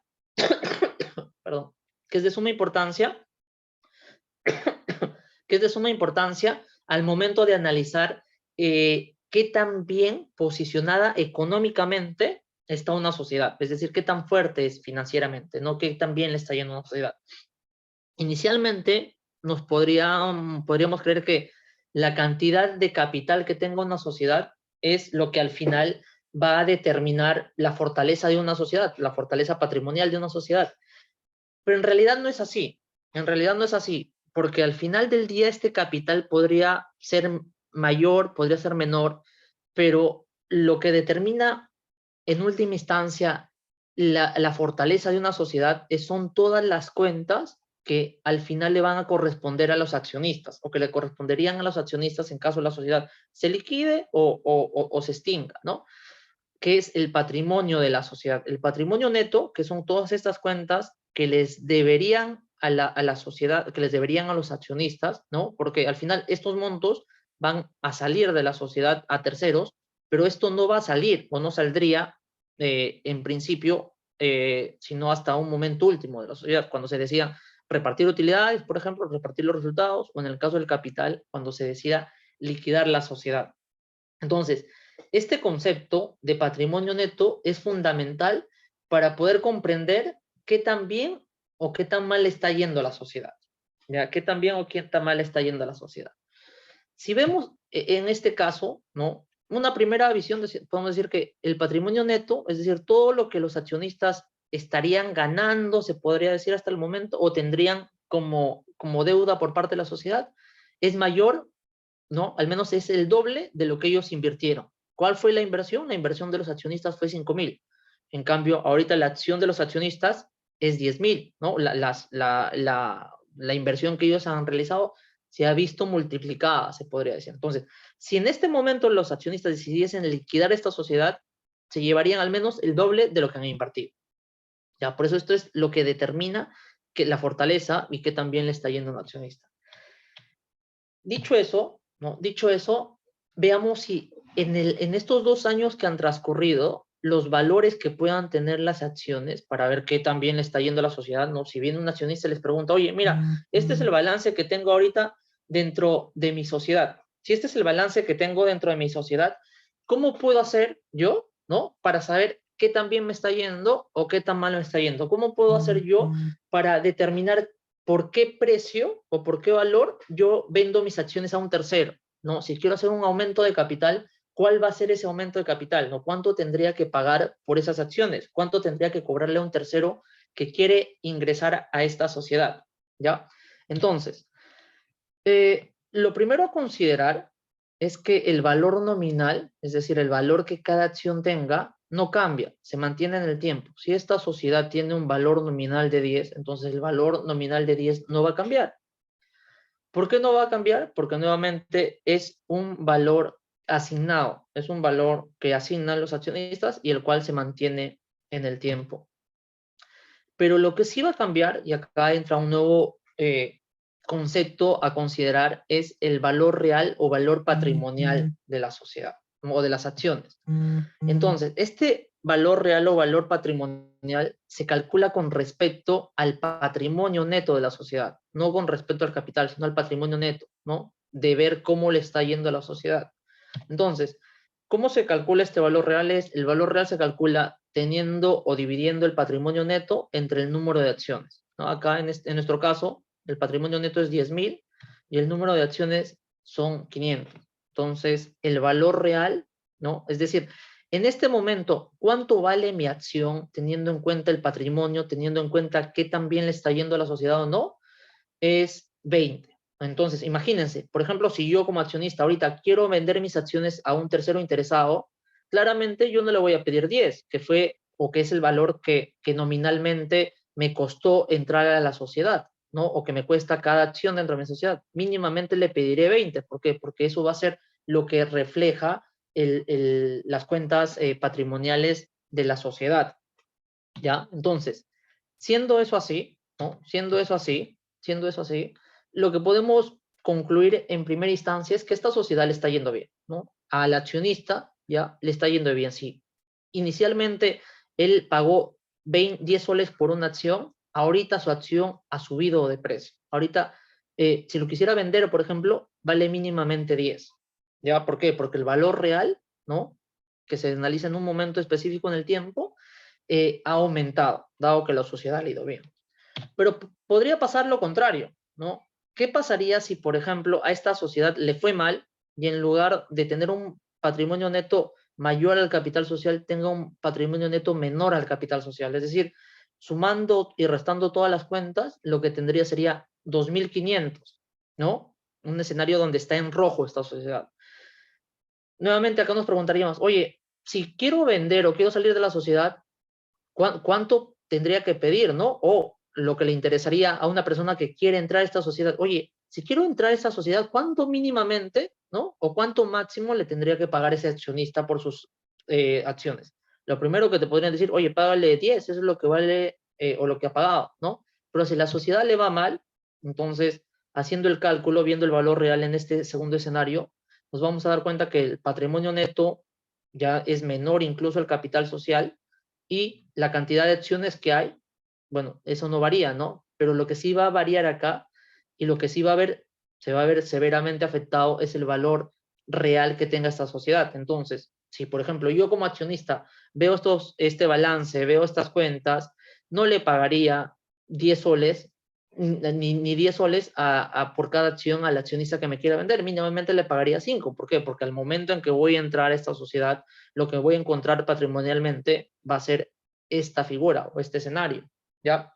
perdón, que es de suma importancia, que es de suma importancia al momento de analizar qué tan bien posicionada económicamente está una sociedad, es decir, qué tan fuerte es financieramente, no qué tan bien le está yendo a una sociedad. Inicialmente, podríamos creer que la cantidad de capital que tenga una sociedad es lo que al final va a determinar la fortaleza de una sociedad, la fortaleza patrimonial de una sociedad. Pero en realidad no es así. En realidad no es así, porque al final del día este capital podría ser mayor, podría ser menor, pero lo que determina en última instancia la fortaleza de una sociedad son todas las cuentas que al final le van a corresponder a los accionistas, o que le corresponderían a los accionistas en caso la sociedad se liquide o se extinga, ¿no? Que es el patrimonio de la sociedad. El patrimonio neto, que son todas estas cuentas que les deberían a la sociedad, que les deberían a los accionistas, ¿no? Porque al final estos montos van a salir de la sociedad a terceros, pero esto no va a salir o no saldría en principio, sino hasta un momento último de la sociedad, cuando se decida repartir utilidades, por ejemplo, repartir los resultados, o en el caso del capital, cuando se decida liquidar la sociedad. Entonces, este concepto de patrimonio neto es fundamental para poder comprender qué tan bien o qué tan mal está yendo la sociedad. ¿Ya? ¿Qué tan bien o qué tan mal está yendo la sociedad? Si vemos en este caso, ¿no? Una primera visión, podemos decir que el patrimonio neto, es decir, todo lo que los accionistas estarían ganando, se podría decir hasta el momento, o tendrían como deuda por parte de la sociedad, es mayor, ¿no? Al menos es el doble de lo que ellos invirtieron. ¿Cuál fue la inversión? La inversión de los accionistas fue 5.000. En cambio, ahorita la acción de los accionistas es 10.000, ¿no? La inversión que ellos han realizado se ha visto multiplicada, se podría decir. Entonces, si en este momento los accionistas decidiesen liquidar esta sociedad, se llevarían al menos el doble de lo que han invertido. ¿Ya? Por eso esto es lo que determina que la fortaleza y que también le está yendo a un accionista. Dicho eso, ¿no? Dicho eso, veamos si en estos 2 años que han transcurrido, los valores que puedan tener las acciones, para ver qué también le está yendo a la sociedad, ¿no? Si viene un accionista y les pregunta, oye, mira, este es el balance que tengo ahorita dentro de mi sociedad. Si este es el balance que tengo dentro de mi sociedad, ¿cómo puedo hacer yo, ¿no? Para saber qué tan bien me está yendo o qué tan mal me está yendo. ¿Cómo puedo hacer yo para determinar por qué precio o por qué valor yo vendo mis acciones a un tercero? ¿No? Si quiero hacer un aumento de capital, ¿cuál va a ser ese aumento de capital? ¿No? ¿Cuánto tendría que pagar por esas acciones? ¿Cuánto tendría que cobrarle a un tercero que quiere ingresar a esta sociedad? ¿Ya? Entonces, lo primero a considerar es que el valor nominal, es decir, el valor que cada acción tenga, no cambia, se mantiene en el tiempo. Si esta sociedad tiene un valor nominal de 10, entonces el valor nominal de 10 no va a cambiar. ¿Por qué no va a cambiar? Porque nuevamente es un valor asignado, es un valor que asignan los accionistas y el cual se mantiene en el tiempo. Pero lo que sí va a cambiar, y acá entra un nuevo concepto a considerar, es el valor real o valor patrimonial de la sociedad o de las acciones. Entonces, este valor real o valor patrimonial se calcula con respecto al patrimonio neto de la sociedad, no con respecto al capital, sino al patrimonio neto, ¿no? De ver cómo le está yendo a la sociedad. Entonces, ¿cómo se calcula este valor real? El valor real se calcula teniendo o dividiendo el patrimonio neto entre el número de acciones, ¿no? Acá en nuestro caso, el patrimonio neto es 10.000 y el número de acciones son 500. Entonces, el valor real, ¿no? Es decir, en este momento, ¿cuánto vale mi acción teniendo en cuenta el patrimonio, teniendo en cuenta qué tan bien le está yendo a la sociedad o no? Es 20. Entonces, imagínense, por ejemplo, si yo como accionista ahorita quiero vender mis acciones a un tercero interesado, claramente yo no le voy a pedir 10, que fue o que es el valor que nominalmente me costó entrar a la sociedad, ¿no? O que me cuesta cada acción dentro de mi sociedad. Mínimamente le pediré 20. ¿Por qué? Porque eso va a ser lo que refleja las cuentas patrimoniales de la sociedad, ¿ya? Entonces, siendo eso así, ¿no? Siendo eso así, lo que podemos concluir en primera instancia es que esta sociedad le está yendo bien, ¿no? Al accionista ya le está yendo bien. Si inicialmente él pagó 10 soles por una acción, ahorita su acción ha subido de precio. Ahorita, si lo quisiera vender, por ejemplo, vale mínimamente 10. ¿Ya? ¿Por qué? Porque el valor real, ¿no? Que se analiza en un momento específico en el tiempo, ha aumentado, dado que la sociedad le ha ido bien. Pero podría pasar lo contrario, ¿no? ¿Qué pasaría si, por ejemplo, a esta sociedad le fue mal y en lugar de tener un patrimonio neto mayor al capital social, tenga un patrimonio neto menor al capital social? Es decir, sumando y restando todas las cuentas, lo que tendría sería 2.500, ¿no? Un escenario donde está en rojo esta sociedad. Nuevamente acá nos preguntaríamos, oye, si quiero vender o quiero salir de la sociedad, ¿cuánto tendría que pedir, no? O lo que le interesaría a una persona que quiere entrar a esta sociedad, oye, si quiero entrar a esta sociedad, ¿cuánto mínimamente, no? O cuánto máximo le tendría que pagar ese accionista por sus acciones. Lo primero que te podrían decir, oye, págale 10, eso es lo que vale o lo que ha pagado, ¿no? Pero si la sociedad le va mal, entonces, haciendo el cálculo, viendo el valor real en este segundo escenario, nos vamos a dar cuenta que el patrimonio neto ya es menor incluso al capital social y la cantidad de acciones que hay, bueno, eso no varía, ¿no? Pero lo que sí va a variar acá y lo que sí va a ver, se va a ver severamente afectado es el valor real que tenga esta sociedad. Entonces, si por ejemplo yo como accionista veo este balance, veo estas cuentas, no le pagaría 10 soles, ni 10 soles por cada acción al accionista que me quiera vender, mínimamente le pagaría 5. ¿Por qué? Porque al momento en que voy a entrar a esta sociedad, lo que voy a encontrar patrimonialmente va a ser esta figura o este escenario, ¿ya?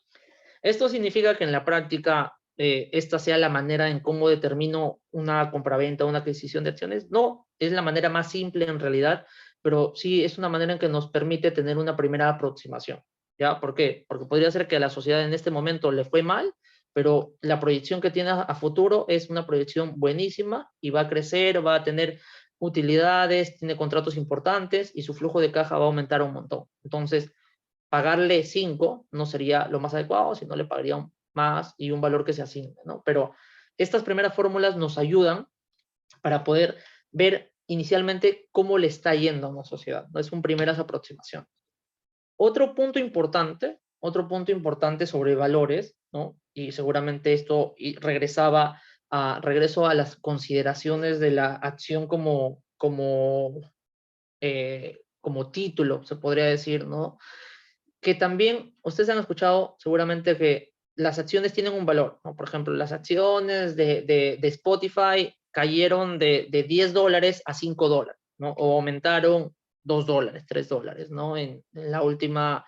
Esto significa que en la práctica esta sea la manera en cómo determino una compraventa, una adquisición de acciones. No, es la manera más simple en realidad, pero sí es una manera en que nos permite tener una primera aproximación, ¿ya? ¿Por qué? Porque podría ser que a la sociedad en este momento le fue mal, pero la proyección que tiene a futuro es una proyección buenísima y va a crecer, va a tener utilidades, tiene contratos importantes y su flujo de caja va a aumentar un montón. Entonces, pagarle 5 no sería lo más adecuado, sino le pagaría más y un valor que se asigne, ¿no? Pero estas primeras fórmulas nos ayudan para poder ver inicialmente cómo le está yendo a una sociedad, ¿no? Es un primeras aproximación. Otro punto importante sobre valores, ¿no? Y seguramente esto regreso a las consideraciones de la acción como como título, se podría decir, ¿no? Que también, ustedes han escuchado seguramente que las acciones tienen un valor, ¿no? Por ejemplo, las acciones de Spotify cayeron de $10 a $5, ¿no? O aumentaron $2, $3, ¿no? En la última,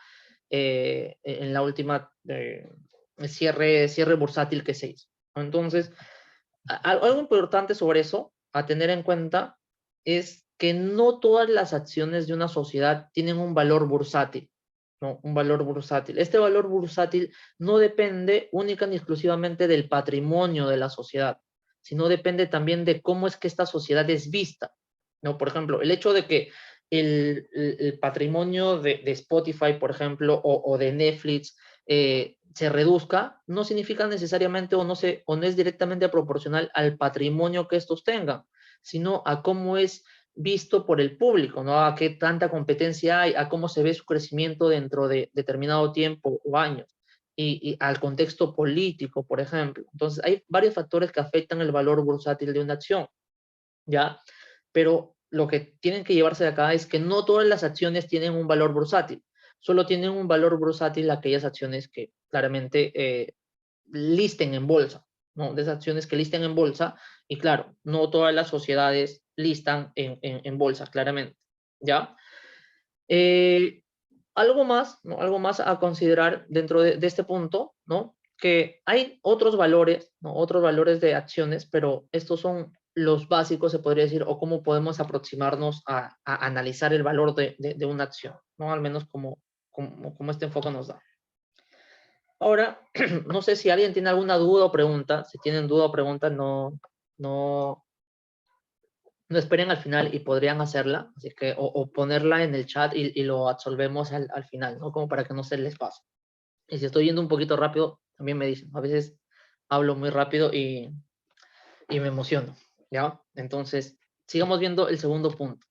cierre bursátil que se hizo, ¿no? Entonces, algo importante sobre eso a tener en cuenta es que no todas las acciones de una sociedad tienen un valor bursátil, ¿no? Un valor bursátil. Este valor bursátil no depende única ni exclusivamente del patrimonio de la sociedad, sino depende también de cómo es que esta sociedad es vista, ¿no? Por ejemplo, el hecho de que el patrimonio de Spotify, por ejemplo, o de Netflix, se reduzca, no significa necesariamente o no es directamente proporcional al patrimonio que estos tengan, sino a cómo es visto por el público, ¿no? A qué tanta competencia hay, a cómo se ve su crecimiento dentro de determinado tiempo o años, y al contexto político, por ejemplo. Entonces, hay varios factores que afectan el valor bursátil de una acción, ¿ya? Pero lo que tienen que llevarse de acá es que no todas las acciones tienen un valor bursátil, solo tienen un valor bursátil aquellas acciones que claramente listen en bolsa, ¿no? De esas acciones que listen en bolsa, y claro, no todas las sociedades listan en bolsa, claramente, ¿ya? Eh, algo más, ¿no? Algo más a considerar dentro de este punto, ¿no? Que hay otros valores, ¿no? Otros valores de acciones, pero estos son los básicos, se podría decir, o cómo podemos aproximarnos a analizar el valor de una acción, ¿no? Al menos como este enfoque nos da. Ahora, no sé si alguien tiene alguna duda o pregunta. Si tienen duda o pregunta, no, no esperen al final y podrían hacerla, así que, o ponerla en el chat y lo absolvemos al final, ¿no? Como para que no se les pase. Y si estoy yendo un poquito rápido, también me dicen. A veces hablo muy rápido y me emociono, ¿ya? Entonces, sigamos viendo el segundo punto.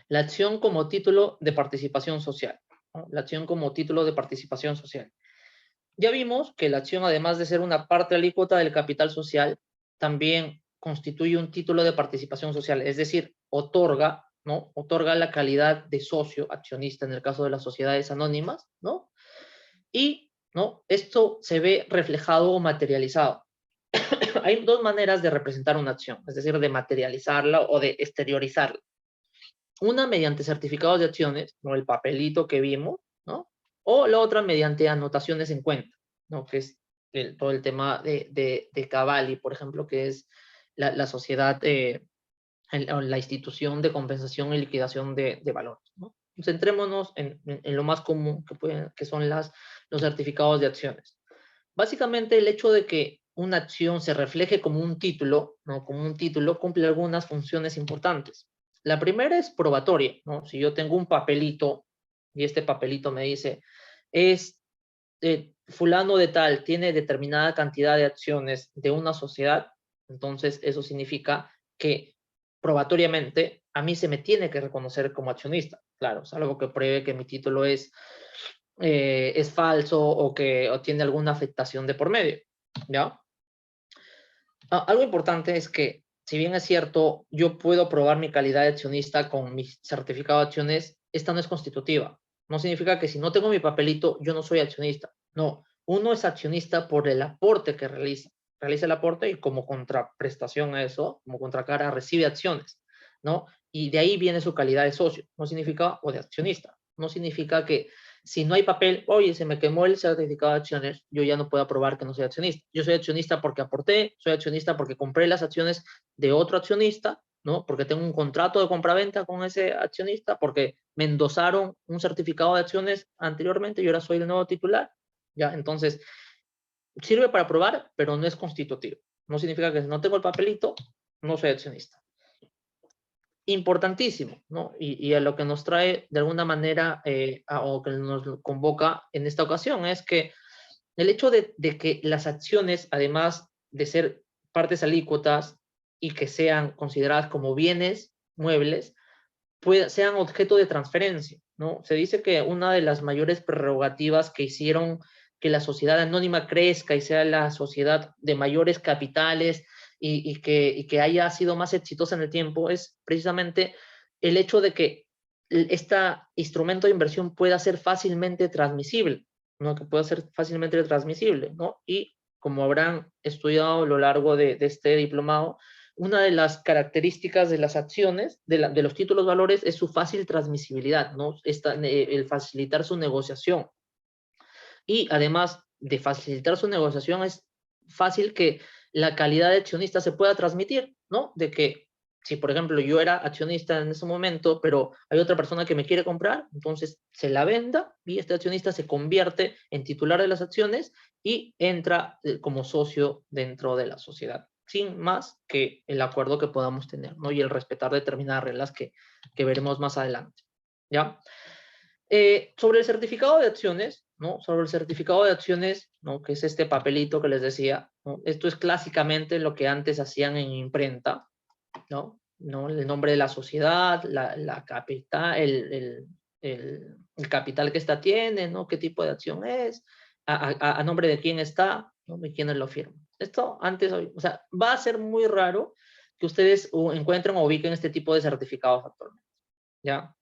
La acción como título de participación social, ¿no? La acción como título de participación social. Ya vimos que la acción, además de ser una parte alícuota del capital social, también constituye un título de participación social, es decir, otorga, ¿no? Otorga la calidad de socio, accionista en el caso de las sociedades anónimas, ¿no? Y, ¿no? Esto se ve reflejado o materializado. Hay dos maneras de representar una acción, es decir, de materializarla o de exteriorizarla. Una mediante certificados de acciones, ¿no? El papelito que vimos, ¿no? O la otra mediante anotaciones en cuenta, ¿no? Que es todo el tema de Cavalli, por ejemplo, que es la sociedad, la institución de compensación y liquidación de valores, ¿no? Centrémonos en lo más común que son los certificados de acciones. Básicamente, el hecho de que una acción se refleje como un título, ¿no? Como un título, cumple algunas funciones importantes. La primera es probatoria, ¿no? Si yo tengo un papelito y este papelito me dice, es fulano de tal, tiene determinada cantidad de acciones de una sociedad, entonces eso significa que probatoriamente a mí se me tiene que reconocer como accionista. Claro, es algo que pruebe que mi título es falso o tiene alguna afectación de por medio, ¿ya? Algo importante es que, si bien es cierto, yo puedo probar mi calidad de accionista con mi certificado de acciones, esta no es constitutiva. No significa que si no tengo mi papelito, yo no soy accionista. No, uno es accionista por el aporte que realiza. Realiza el aporte y como contraprestación a eso, como contracara, recibe acciones, ¿no? Y de ahí viene su calidad de socio. No significa, o de accionista. No significa que si no hay papel, oye, se me quemó el certificado de acciones, yo ya no puedo probar que no soy accionista. Yo soy accionista porque aporté, soy accionista porque compré las acciones de otro accionista, ¿no? Porque tengo un contrato de compraventa con ese accionista, porque me endosaron un certificado de acciones anteriormente y ahora soy el nuevo titular, ¿ya? Entonces, sirve para probar, pero no es constitutivo. No significa que si no tengo el papelito, no soy accionista. Importantísimo, ¿no? Y a lo que nos trae de alguna manera, o que nos convoca en esta ocasión, es que el hecho de que las acciones, además de ser partes alícuotas y que sean consideradas como bienes muebles, sean objeto de transferencia, ¿no? Se dice que una de las mayores prerrogativas que hicieron que la sociedad anónima crezca y sea la sociedad de mayores capitales y que haya sido más exitosa en el tiempo es precisamente el hecho de que este instrumento de inversión pueda ser fácilmente transmisible, ¿no? Que pueda ser fácilmente transmisible, ¿no? Y como habrán estudiado a lo largo de este diplomado, una de las características de las acciones, de los títulos valores, es su fácil transmisibilidad, ¿no? El facilitar su negociación. Y además de facilitar su negociación, es fácil que la calidad de accionista se pueda transmitir, ¿no? De que si, por ejemplo, yo era accionista en ese momento, pero hay otra persona que me quiere comprar, entonces se la venda y este accionista se convierte en titular de las acciones y entra como socio dentro de la sociedad, sin más que el acuerdo que podamos tener, ¿no? Y el respetar determinadas reglas que veremos más adelante, ¿ya? Sobre el certificado de acciones, ¿no? Sobre el certificado de acciones, ¿no? Que es este papelito que les decía, ¿no? Esto es clásicamente lo que antes hacían en imprenta, ¿no? ¿No? El nombre de la sociedad, la capital, el capital que esta tiene, ¿no? Qué tipo de acción es, a nombre de quién está, ¿no? Y quiénes lo firman. Esto antes, o sea, va a ser muy raro que ustedes encuentren o ubiquen este tipo de certificados actualmente, ¿ya?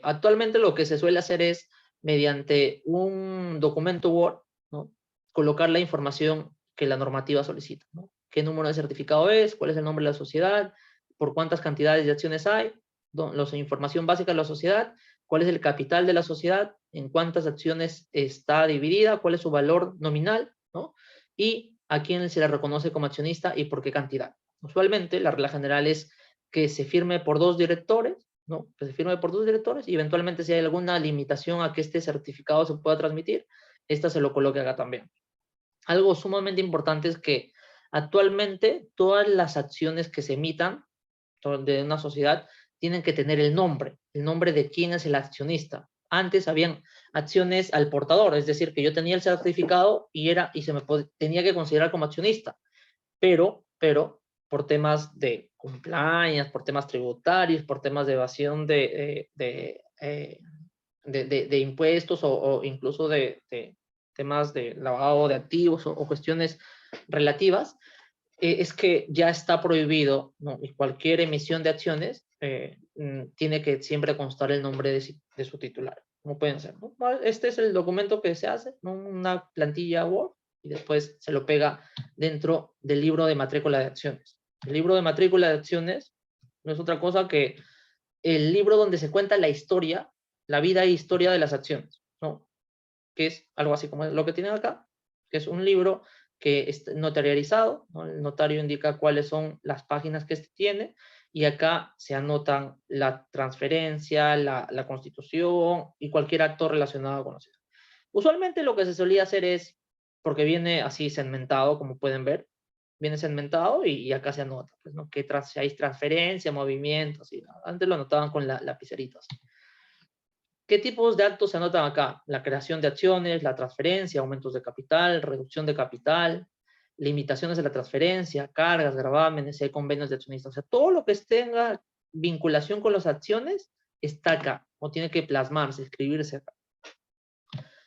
Actualmente lo que se suele hacer es, mediante un documento Word, ¿no? Colocar la información que la normativa solicita, ¿no? ¿Qué número de certificado es? ¿Cuál es el nombre de la sociedad? ¿Por cuántas cantidades de acciones hay? La información básica de la sociedad. ¿Cuál es el capital de la sociedad? ¿En cuántas acciones está dividida? ¿Cuál es su valor nominal? ¿No? Y a quién se le reconoce como accionista y por qué cantidad. Usualmente la regla general es que se firme por 2 directores, ¿no? Que se firme por 2 directores y eventualmente si hay alguna limitación a que este certificado se pueda transmitir, esta se lo coloque acá también. Algo sumamente importante es que actualmente todas las acciones que se emitan de una sociedad tienen que tener el nombre de quién es el accionista. Antes habían acciones al portador, es decir, que yo tenía el certificado y se me tenía que considerar como accionista, pero por temas de compliance, por temas tributarios, por temas de evasión de impuestos o incluso de temas de lavado de activos o cuestiones relativas, es que ya está prohibido, ¿no? Y cualquier emisión de acciones tiene que siempre constar el nombre de su titular, como pueden ser, ¿no? Este es el documento que se hace, ¿no? Una plantilla Word, y después se lo pega dentro del libro de matrícula de acciones. El libro de matrícula de acciones no es otra cosa que el libro donde se cuenta la historia, la vida e historia de las acciones, ¿no? Que es algo así como lo que tienen acá, que es un libro que es notarializado, ¿no? El notario indica cuáles son las páginas que este tiene, y acá se anotan la transferencia, la constitución y cualquier acto relacionado con eso. Usualmente lo que se solía hacer es, porque viene así segmentado, como pueden ver, viene segmentado y acá se anota, pues, ¿no? Que si hay transferencia, movimientos, y antes lo anotaban con lapiceritos. ¿Qué tipos de actos se anotan acá? La creación de acciones, la transferencia, aumentos de capital, reducción de capital, limitaciones de la transferencia, cargas, gravámenes, hay convenios de accionistas. O sea, todo lo que tenga vinculación con las acciones está acá, o tiene que plasmarse, escribirse acá.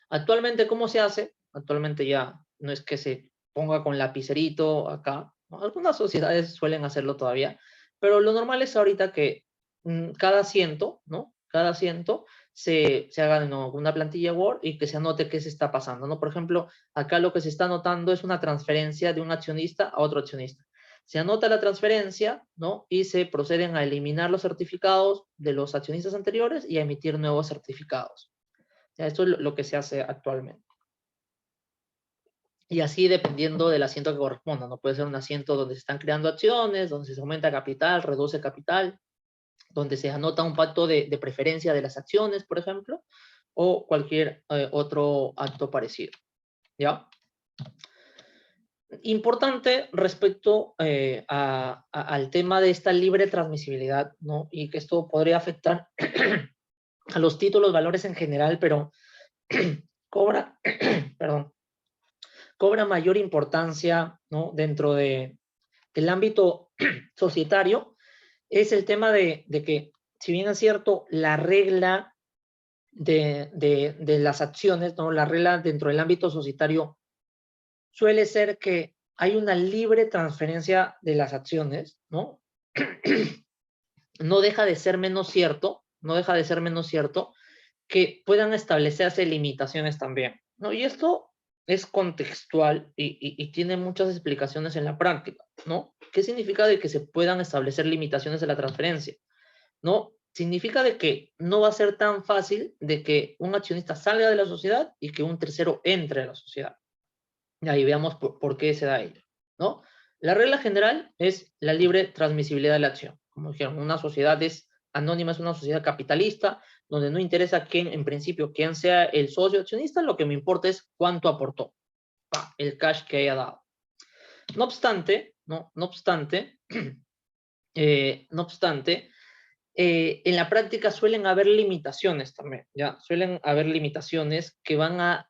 Actualmente, ¿cómo se hace? Actualmente ya no es que se ponga con lapicerito acá, ¿no? Algunas sociedades suelen hacerlo todavía, pero lo normal es ahorita que cada asiento, ¿no? Cada asiento se haga una plantilla Word y que se anote qué se está pasando, ¿no? Por ejemplo, acá lo que se está anotando es una transferencia de un accionista a otro accionista. Se anota la transferencia, ¿no? Y se proceden a eliminar los certificados de los accionistas anteriores y a emitir nuevos certificados. Esto es lo que se hace actualmente. Y así dependiendo del asiento que corresponda, ¿no? Puede ser un asiento donde se están creando acciones, donde se aumenta capital, reduce capital, donde se anota un pacto de preferencia de las acciones, por ejemplo, o cualquier otro acto parecido, ¿ya? Importante respecto al tema de esta libre transmisibilidad, ¿no? Y que esto podría afectar a los títulos, valores en general, pero cobra, perdón, cobra mayor importancia, ¿no? Dentro del ámbito societario, es el tema de que, si bien es cierto, la regla de las acciones, ¿no? La regla dentro del ámbito societario suele ser que hay una libre transferencia de las acciones, ¿no? No deja de ser menos cierto no deja de ser menos cierto que puedan establecerse limitaciones también, ¿no? Y esto es contextual y tiene muchas explicaciones en la práctica, ¿no? ¿Qué significa de que se puedan establecer limitaciones de la transferencia? ¿No? Significa de que no va a ser tan fácil de que un accionista salga de la sociedad y que un tercero entre a la sociedad. Y ahí veamos por qué se da ello, ¿no? La regla general es la libre transmisibilidad de la acción. Como dijeron, una sociedad es anónima, es una sociedad capitalista, donde no interesa quién, en principio, quién sea el socio accionista, lo que me importa es cuánto aportó, el cash que haya dado. No obstante, no obstante, en la práctica suelen haber limitaciones también, ¿ya? Suelen haber limitaciones que van a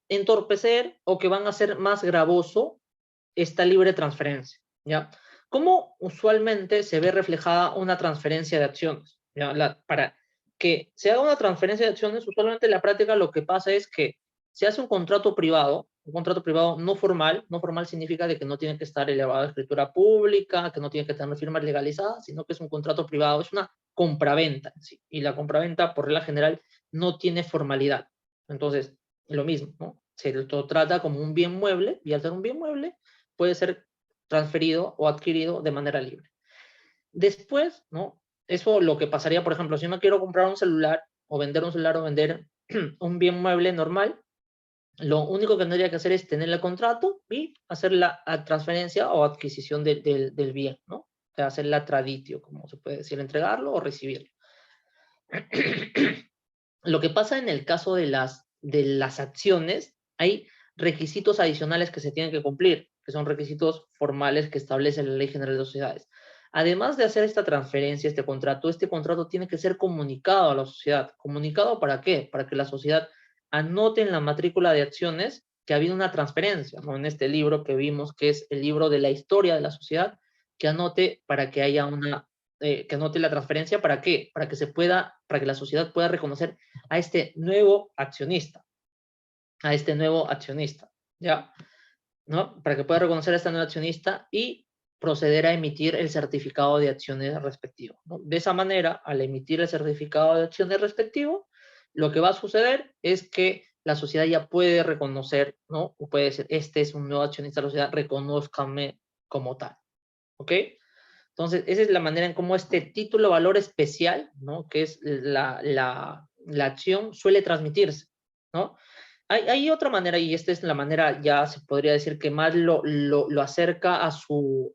entorpecer o que van a hacer más gravoso esta libre transferencia, ¿ya? ¿Cómo usualmente se ve reflejada una transferencia de acciones? ¿Ya? Para que se haga una transferencia de acciones, usualmente en la práctica lo que pasa es que se hace un contrato privado no formal significa de que no tiene que estar elevado a escritura pública, que no tiene que tener firmas legalizadas, sino que es un contrato privado, es una compraventa en sí, y la compraventa por regla general no tiene formalidad. Entonces, lo mismo, ¿no? Se lo trata como un bien mueble, y al ser un bien mueble, puede ser transferido o adquirido de manera libre. Después, ¿no? Eso lo que pasaría, por ejemplo, si yo quiero comprar un celular o vender un celular o vender un bien mueble normal, lo único que tendría que hacer es tener el contrato y hacer la transferencia o adquisición del bien, ¿no? O sea, hacer la traditio, como se puede decir, entregarlo o recibirlo. Lo que pasa en el caso de las acciones, hay requisitos adicionales que se tienen que cumplir, que son requisitos formales que establece la Ley General de Sociedades. Además de hacer esta transferencia, este contrato tiene que ser comunicado a la sociedad. ¿Comunicado para qué? Para que la sociedad anote en la matrícula de acciones que ha habido una transferencia, ¿no? En este libro que vimos, que es el libro de la historia de la sociedad, que anote para que haya que anote la transferencia, ¿para qué? Para que la sociedad pueda reconocer a este nuevo accionista, ¿ya? ¿No? Para que pueda reconocer a este nuevo accionista y proceder a emitir el certificado de acciones respectivo, ¿no? De esa manera, al emitir el certificado de acciones respectivo, lo que va a suceder es que la sociedad ya puede reconocer, ¿no? O puede decir, este es un nuevo accionista de la sociedad, reconózcanme como tal, ¿ok? Entonces, esa es la manera en cómo este título de valor especial, ¿no? Que es la acción, suele transmitirse, ¿no? Hay otra manera, y esta es la manera, ya se podría decir, que más lo acerca a su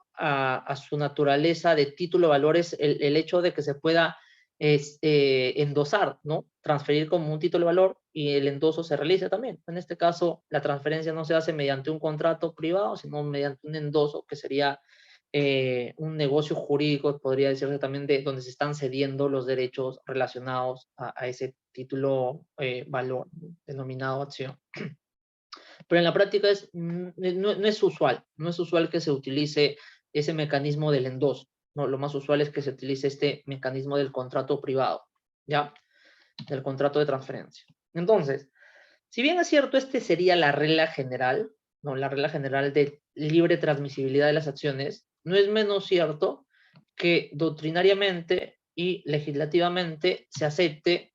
naturaleza de título de valor, es el hecho de que se pueda endosar, ¿no? Transferir como un título de valor y el endoso se realiza también. En este caso, la transferencia no se hace mediante un contrato privado, sino mediante un endoso, que sería un negocio jurídico, podría decirse también, de donde se están cediendo los derechos relacionados a ese título valor, ¿no? Denominado acción. Pero en la práctica no es usual que se utilice ese mecanismo del endoso, ¿no? Lo más usual es que se utilice este mecanismo del contrato privado, ¿ya? Del contrato de transferencia. Entonces, si bien es cierto, este sería la regla general, ¿no? La regla general de libre transmisibilidad de las acciones, no es menos cierto que doctrinariamente y legislativamente se acepte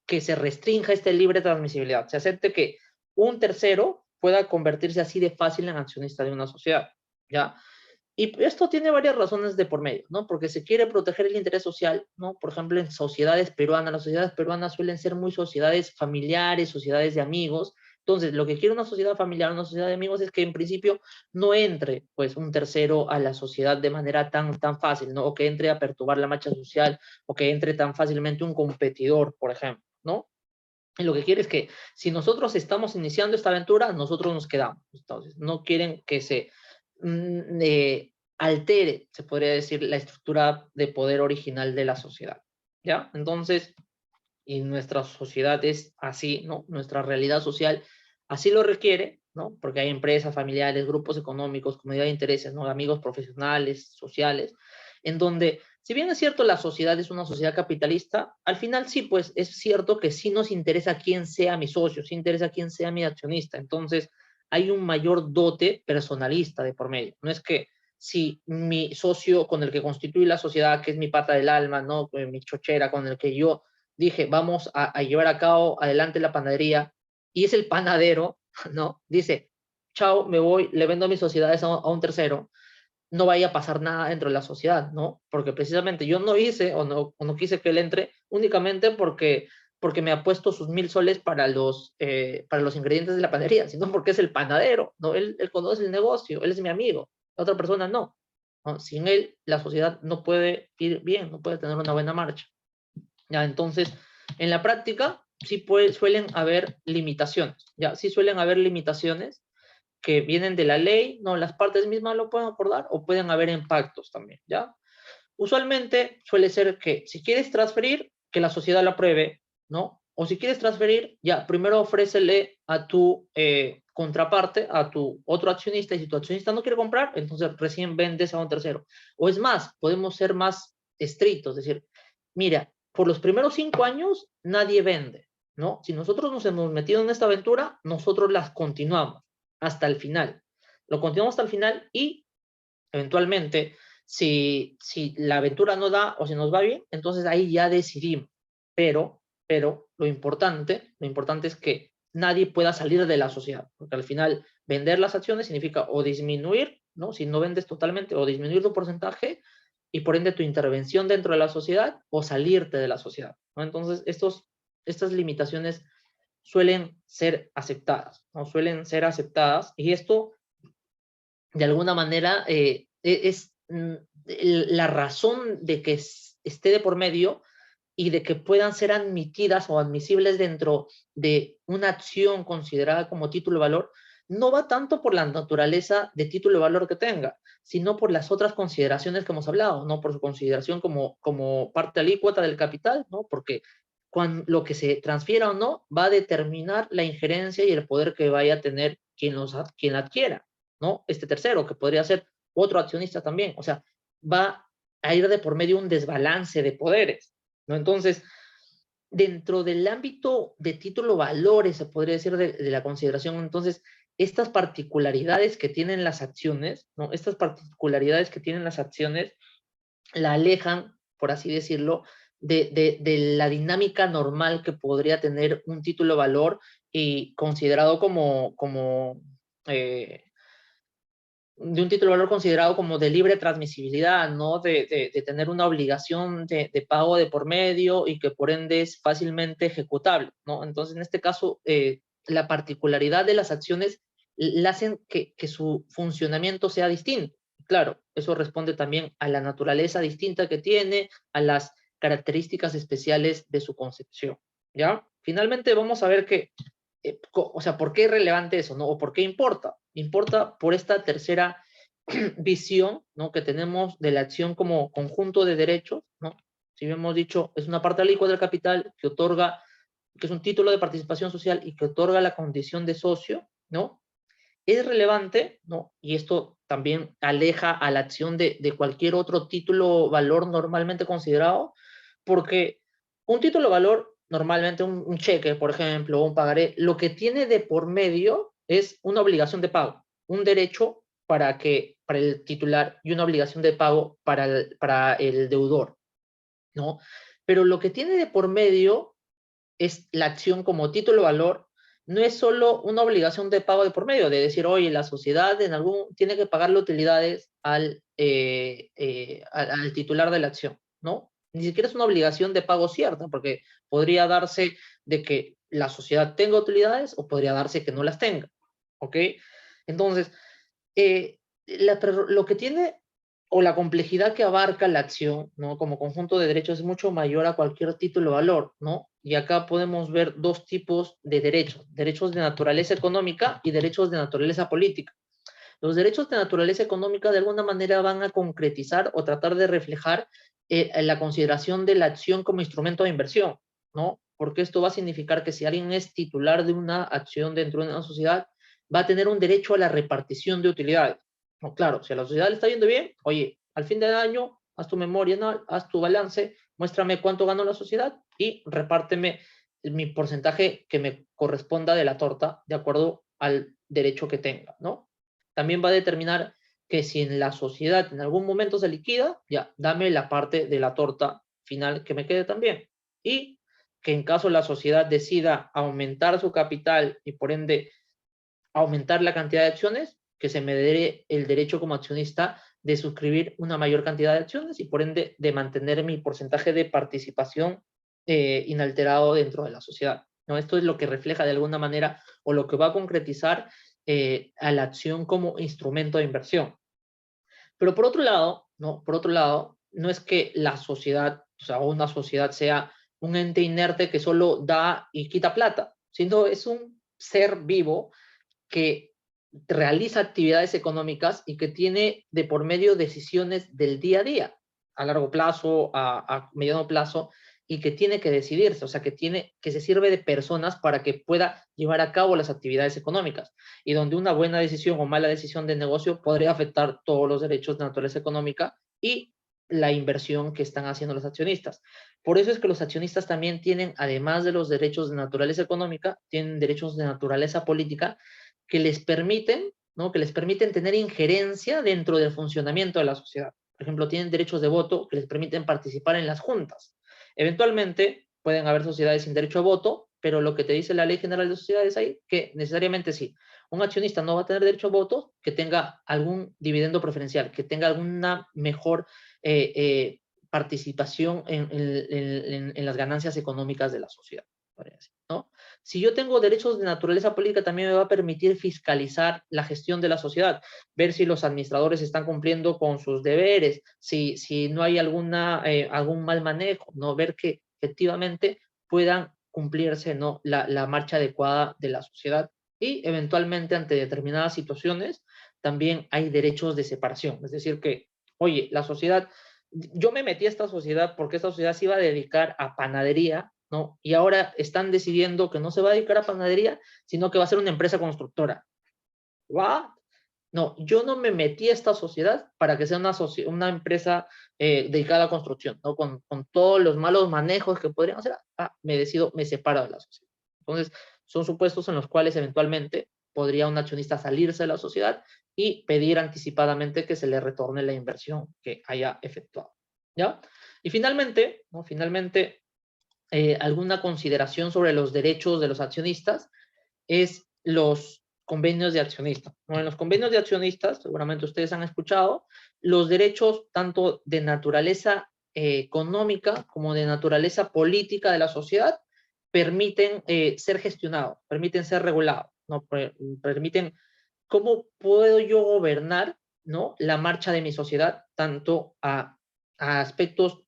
que se restrinja esta libre transmisibilidad, se acepte que un tercero pueda convertirse así de fácil en accionista de una sociedad, ¿ya? Y esto tiene varias razones de por medio, ¿no? Porque se quiere proteger el interés social, ¿no? Por ejemplo, en sociedades peruanas, las sociedades peruanas suelen ser muy sociedades familiares, sociedades de amigos. Entonces, lo que quiere una sociedad familiar, una sociedad de amigos, es que en principio no entre, pues, un tercero a la sociedad de manera tan fácil, ¿no? O que entre a perturbar la marcha social, o que entre tan fácilmente un competidor, por ejemplo, ¿no? Y lo que quiere es que si nosotros estamos iniciando esta aventura, nosotros nos quedamos. Entonces, no quieren que se altere, se podría decir, la estructura de poder original de la sociedad, ¿ya? Entonces, y nuestra sociedad es así, ¿no? Nuestra realidad social así lo requiere, ¿no? Porque hay empresas, familiares, grupos económicos, comunidad de intereses, ¿no? Amigos profesionales, sociales, en donde, si bien es cierto, la sociedad es una sociedad capitalista, al final sí, pues es cierto que sí nos interesa quién sea mi socio, sí interesa quién sea mi accionista. Entonces, hay un mayor dote personalista de por medio. No es que si mi socio con el que constituye la sociedad, que es mi pata del alma, ¿no? Mi chochera, con el que yo dije, vamos a llevar a cabo adelante la panadería, y es el panadero, ¿no? Dice, chao, me voy, le vendo mis sociedades a un tercero, no vaya a pasar nada dentro de la sociedad, ¿no? Porque precisamente yo no hice o no quise que él entre únicamente porque me ha puesto sus 1.000 soles para los ingredientes de la panadería, sino porque es el panadero, ¿no? Él conoce el negocio, él es mi amigo, la otra persona no, ¿no? Sin él, la sociedad no puede ir bien, no puede tener una buena marcha. ¿Ya? Entonces, en la práctica, sí suelen haber limitaciones, ¿ya? Sí suelen haber limitaciones que vienen de la ley, no, las partes mismas lo pueden acordar o pueden haber impactos también, ¿ya? Usualmente suele ser que si quieres transferir, que la sociedad lo apruebe, ¿no? O si quieres transferir, ya, primero ofrécele a tu contraparte, a tu otro accionista, y si tu accionista no quiere comprar, entonces recién vendes a un tercero. O es más, podemos ser más estrictos, es decir, mira, por los primeros 5 años nadie vende, ¿no? Si nosotros nos hemos metido en esta aventura, nosotros las continuamos hasta el final. Lo continuamos hasta el final y eventualmente, si la aventura no da o si nos va bien, entonces ahí ya decidimos. Pero lo importante es que nadie pueda salir de la sociedad, porque al final vender las acciones significa o disminuir, ¿no? Si no vendes totalmente, o disminuir tu porcentaje y por ende tu intervención dentro de la sociedad o salirte de la sociedad, ¿no? Entonces, estas limitaciones suelen ser aceptadas, ¿no? Suelen ser aceptadas y esto de alguna manera es la razón de que esté de por medio y de que puedan ser admitidas o admisibles dentro de una acción considerada como título de valor, no va tanto por la naturaleza de título de valor que tenga, sino por las otras consideraciones que hemos hablado, ¿no? Por su consideración como parte alícuota del capital, ¿no? Porque lo que se transfiera o no va a determinar la injerencia y el poder que vaya a tener quien la adquiera, ¿no? Este tercero, que podría ser otro accionista también. O sea, va a ir de por medio un desbalance de poderes, ¿no? Entonces, dentro del ámbito de título valores, se podría decir de la consideración, entonces, estas particularidades que tienen las acciones, ¿no? Estas particularidades que tienen las acciones la alejan, por así decirlo, de la dinámica normal que podría tener un título valor y considerado de un título de valor considerado como de libre transmisibilidad, ¿no? De tener una obligación de pago de por medio y que por ende es fácilmente ejecutable, ¿no? Entonces, en este caso, la particularidad de las acciones la hacen que su funcionamiento sea distinto. Claro, eso responde también a la naturaleza distinta que tiene, a las características especiales de su concepción, ¿ya? Finalmente vamos a ver que o sea, ¿por qué es relevante eso, no? ¿O por qué importa? Importa por esta tercera visión, ¿no? Que tenemos de la acción como conjunto de derechos, ¿no? Si bien hemos dicho, es una parte alícuota del capital que otorga, que es un título de participación social y que otorga la condición de socio, ¿no? Es relevante, ¿no? Y esto también aleja a la acción de cualquier otro título valor normalmente considerado, porque un título valor, normalmente un cheque, por ejemplo, o un pagaré, lo que tiene de por medio es una obligación de pago, un derecho para el titular y una obligación de pago para el deudor, ¿no? Pero lo que tiene de por medio es la acción como título valor, no es solo una obligación de pago de por medio, de decir, oye, la sociedad tiene que pagarle utilidades al titular de la acción, ¿no? Ni siquiera es una obligación de pago cierta, porque podría darse de que la sociedad tenga utilidades o podría darse que no las tenga, ¿ok? Entonces, lo que tiene o la complejidad que abarca la acción, ¿no? Como conjunto de derechos es mucho mayor a cualquier título de valor, ¿no? Y acá podemos ver dos tipos de derechos, derechos de naturaleza económica y derechos de naturaleza política. Los derechos de naturaleza económica de alguna manera van a concretizar o tratar de reflejar la consideración de la acción como instrumento de inversión, ¿no? Porque esto va a significar que si alguien es titular de una acción dentro de una sociedad, va a tener un derecho a la repartición de utilidades. No, claro, si a la sociedad le está yendo bien, oye, al fin del año, haz tu memoria anual, haz tu balance, muéstrame cuánto ganó la sociedad y repárteme mi porcentaje que me corresponda de la torta de acuerdo al derecho que tenga, ¿no? También va a determinar que si en la sociedad en algún momento se liquida, ya, dame la parte de la torta final que me quede también. Y que en caso la sociedad decida aumentar su capital y por ende aumentar la cantidad de acciones, que se me dé el derecho como accionista de suscribir una mayor cantidad de acciones y por ende de mantener mi porcentaje de participación inalterado dentro de la sociedad, ¿no? Esto es lo que refleja de alguna manera o lo que va a concretizar a la acción como instrumento de inversión. Pero por otro lado, ¿no? Por otro lado, no es que la sociedad, o sea, una sociedad sea un ente inerte que solo da y quita plata, sino es un ser vivo que realiza actividades económicas y que tiene de por medio decisiones del día a día, a largo plazo, a mediano plazo, y que tiene que decidirse, o sea, que se sirve de personas para que pueda llevar a cabo las actividades económicas, y donde una buena decisión o mala decisión de negocio podría afectar todos los derechos de naturaleza económica y la inversión que están haciendo los accionistas. Por eso es que los accionistas también tienen, además de los derechos de naturaleza económica, tienen derechos de naturaleza política que les permiten, ¿no? Que les permiten tener injerencia dentro del funcionamiento de la sociedad. Por ejemplo, tienen derechos de voto que les permiten participar en las juntas. Eventualmente pueden haber sociedades sin derecho a voto, pero lo que te dice la Ley General de Sociedades ahí, que necesariamente sí, un accionista no va a tener derecho a voto que tenga algún dividendo preferencial, que tenga alguna mejor participación en las ganancias económicas de la sociedad, ¿no? Si yo tengo derechos de naturaleza política, también me va a permitir fiscalizar la gestión de la sociedad, ver si los administradores están cumpliendo con sus deberes, si no hay algún mal manejo, ¿no? Ver que efectivamente puedan cumplirse, ¿no? la marcha adecuada de la sociedad y eventualmente ante determinadas situaciones también hay derechos de separación, es decir que, oye, la sociedad, yo me metí a esta sociedad porque esta sociedad se iba a dedicar a panadería, ¿no? Y ahora están decidiendo que no se va a dedicar a panadería, sino que va a ser una empresa constructora. ¿What? No, yo no me metí a esta sociedad para que sea una empresa dedicada a la construcción, ¿no? Con todos los malos manejos que podrían hacer, me decido, me separo de la sociedad. Entonces, son supuestos en los cuales eventualmente podría un accionista salirse de la sociedad y pedir anticipadamente que se le retorne la inversión que haya efectuado, ¿ya? Y finalmente, ¿no? Finalmente, alguna consideración sobre los derechos de los accionistas es los convenios de accionistas. Bueno, en los convenios de accionistas, seguramente ustedes han escuchado, los derechos tanto de naturaleza económica como de naturaleza política de la sociedad permiten ser gestionados, permiten ser regulados, ¿no? Permiten cómo puedo yo gobernar, ¿no? La marcha de mi sociedad, tanto a aspectos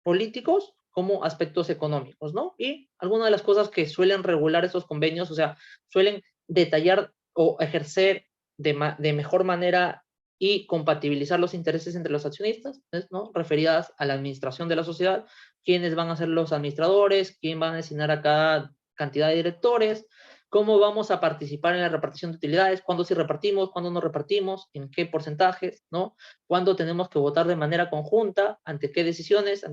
políticos como aspectos económicos, ¿no? Y algunas de las cosas que suelen regular estos convenios, o sea, suelen detallar o ejercer de mejor manera y compatibilizar los intereses entre los accionistas, ¿no? Referidas a la administración de la sociedad, quiénes van a ser los administradores, quién va a designar a cada cantidad de directores, cómo vamos a participar en la repartición de utilidades, cuándo sí repartimos, cuándo no repartimos, en qué porcentajes, ¿no? Cuándo tenemos que votar de manera conjunta, ante qué decisiones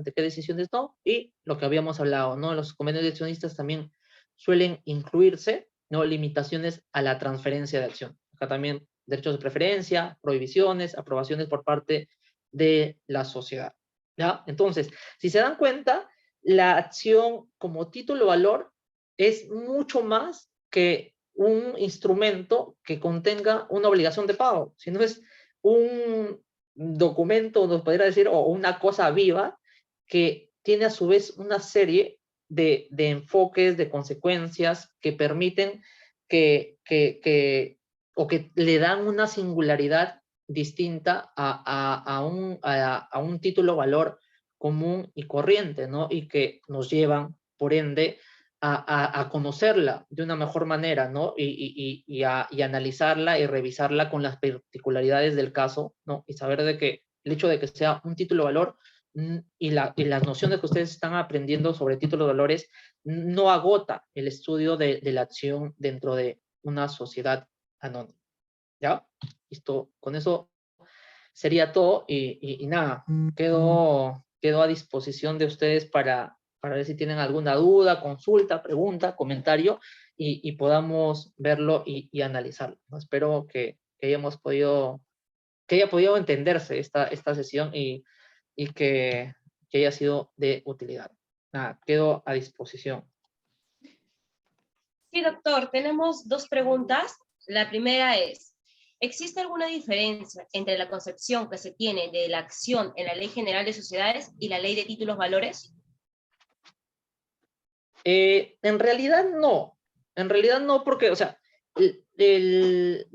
no, y lo que habíamos hablado, ¿no? Los convenios de accionistas también suelen incluirse, ¿no? Limitaciones a la transferencia de acción. Acá también derechos de preferencia, prohibiciones, aprobaciones por parte de la sociedad, ¿ya? Entonces, si se dan cuenta, la acción como título valor es mucho más que un instrumento que contenga una obligación de pago, sino es un documento, nos podría decir, o una cosa viva que tiene a su vez una serie de enfoques, de consecuencias que permiten o que le dan una singularidad distinta a un título valor común y corriente, ¿no? Y que nos llevan, por ende, a conocerla de una mejor manera, ¿no? Y analizarla y revisarla con las particularidades del caso, ¿no? Y saber de que el hecho de que sea un título de valor y las nociones que ustedes están aprendiendo sobre títulos de valores no agota el estudio de la acción dentro de una sociedad anónima, ¿ya? Listo, con eso sería todo y nada, quedo a disposición de ustedes para ver si tienen alguna duda, consulta, pregunta, comentario y podamos verlo y analizarlo, ¿no? Espero que hayamos podido que haya podido entenderse esta sesión y que haya sido de utilidad. Nada, quedo a disposición. Sí, doctor, tenemos dos preguntas. La primera es, ¿existe alguna diferencia entre la concepción que se tiene de la acción en la Ley General de Sociedades y la Ley de Títulos Valores? En realidad no, porque, o sea, el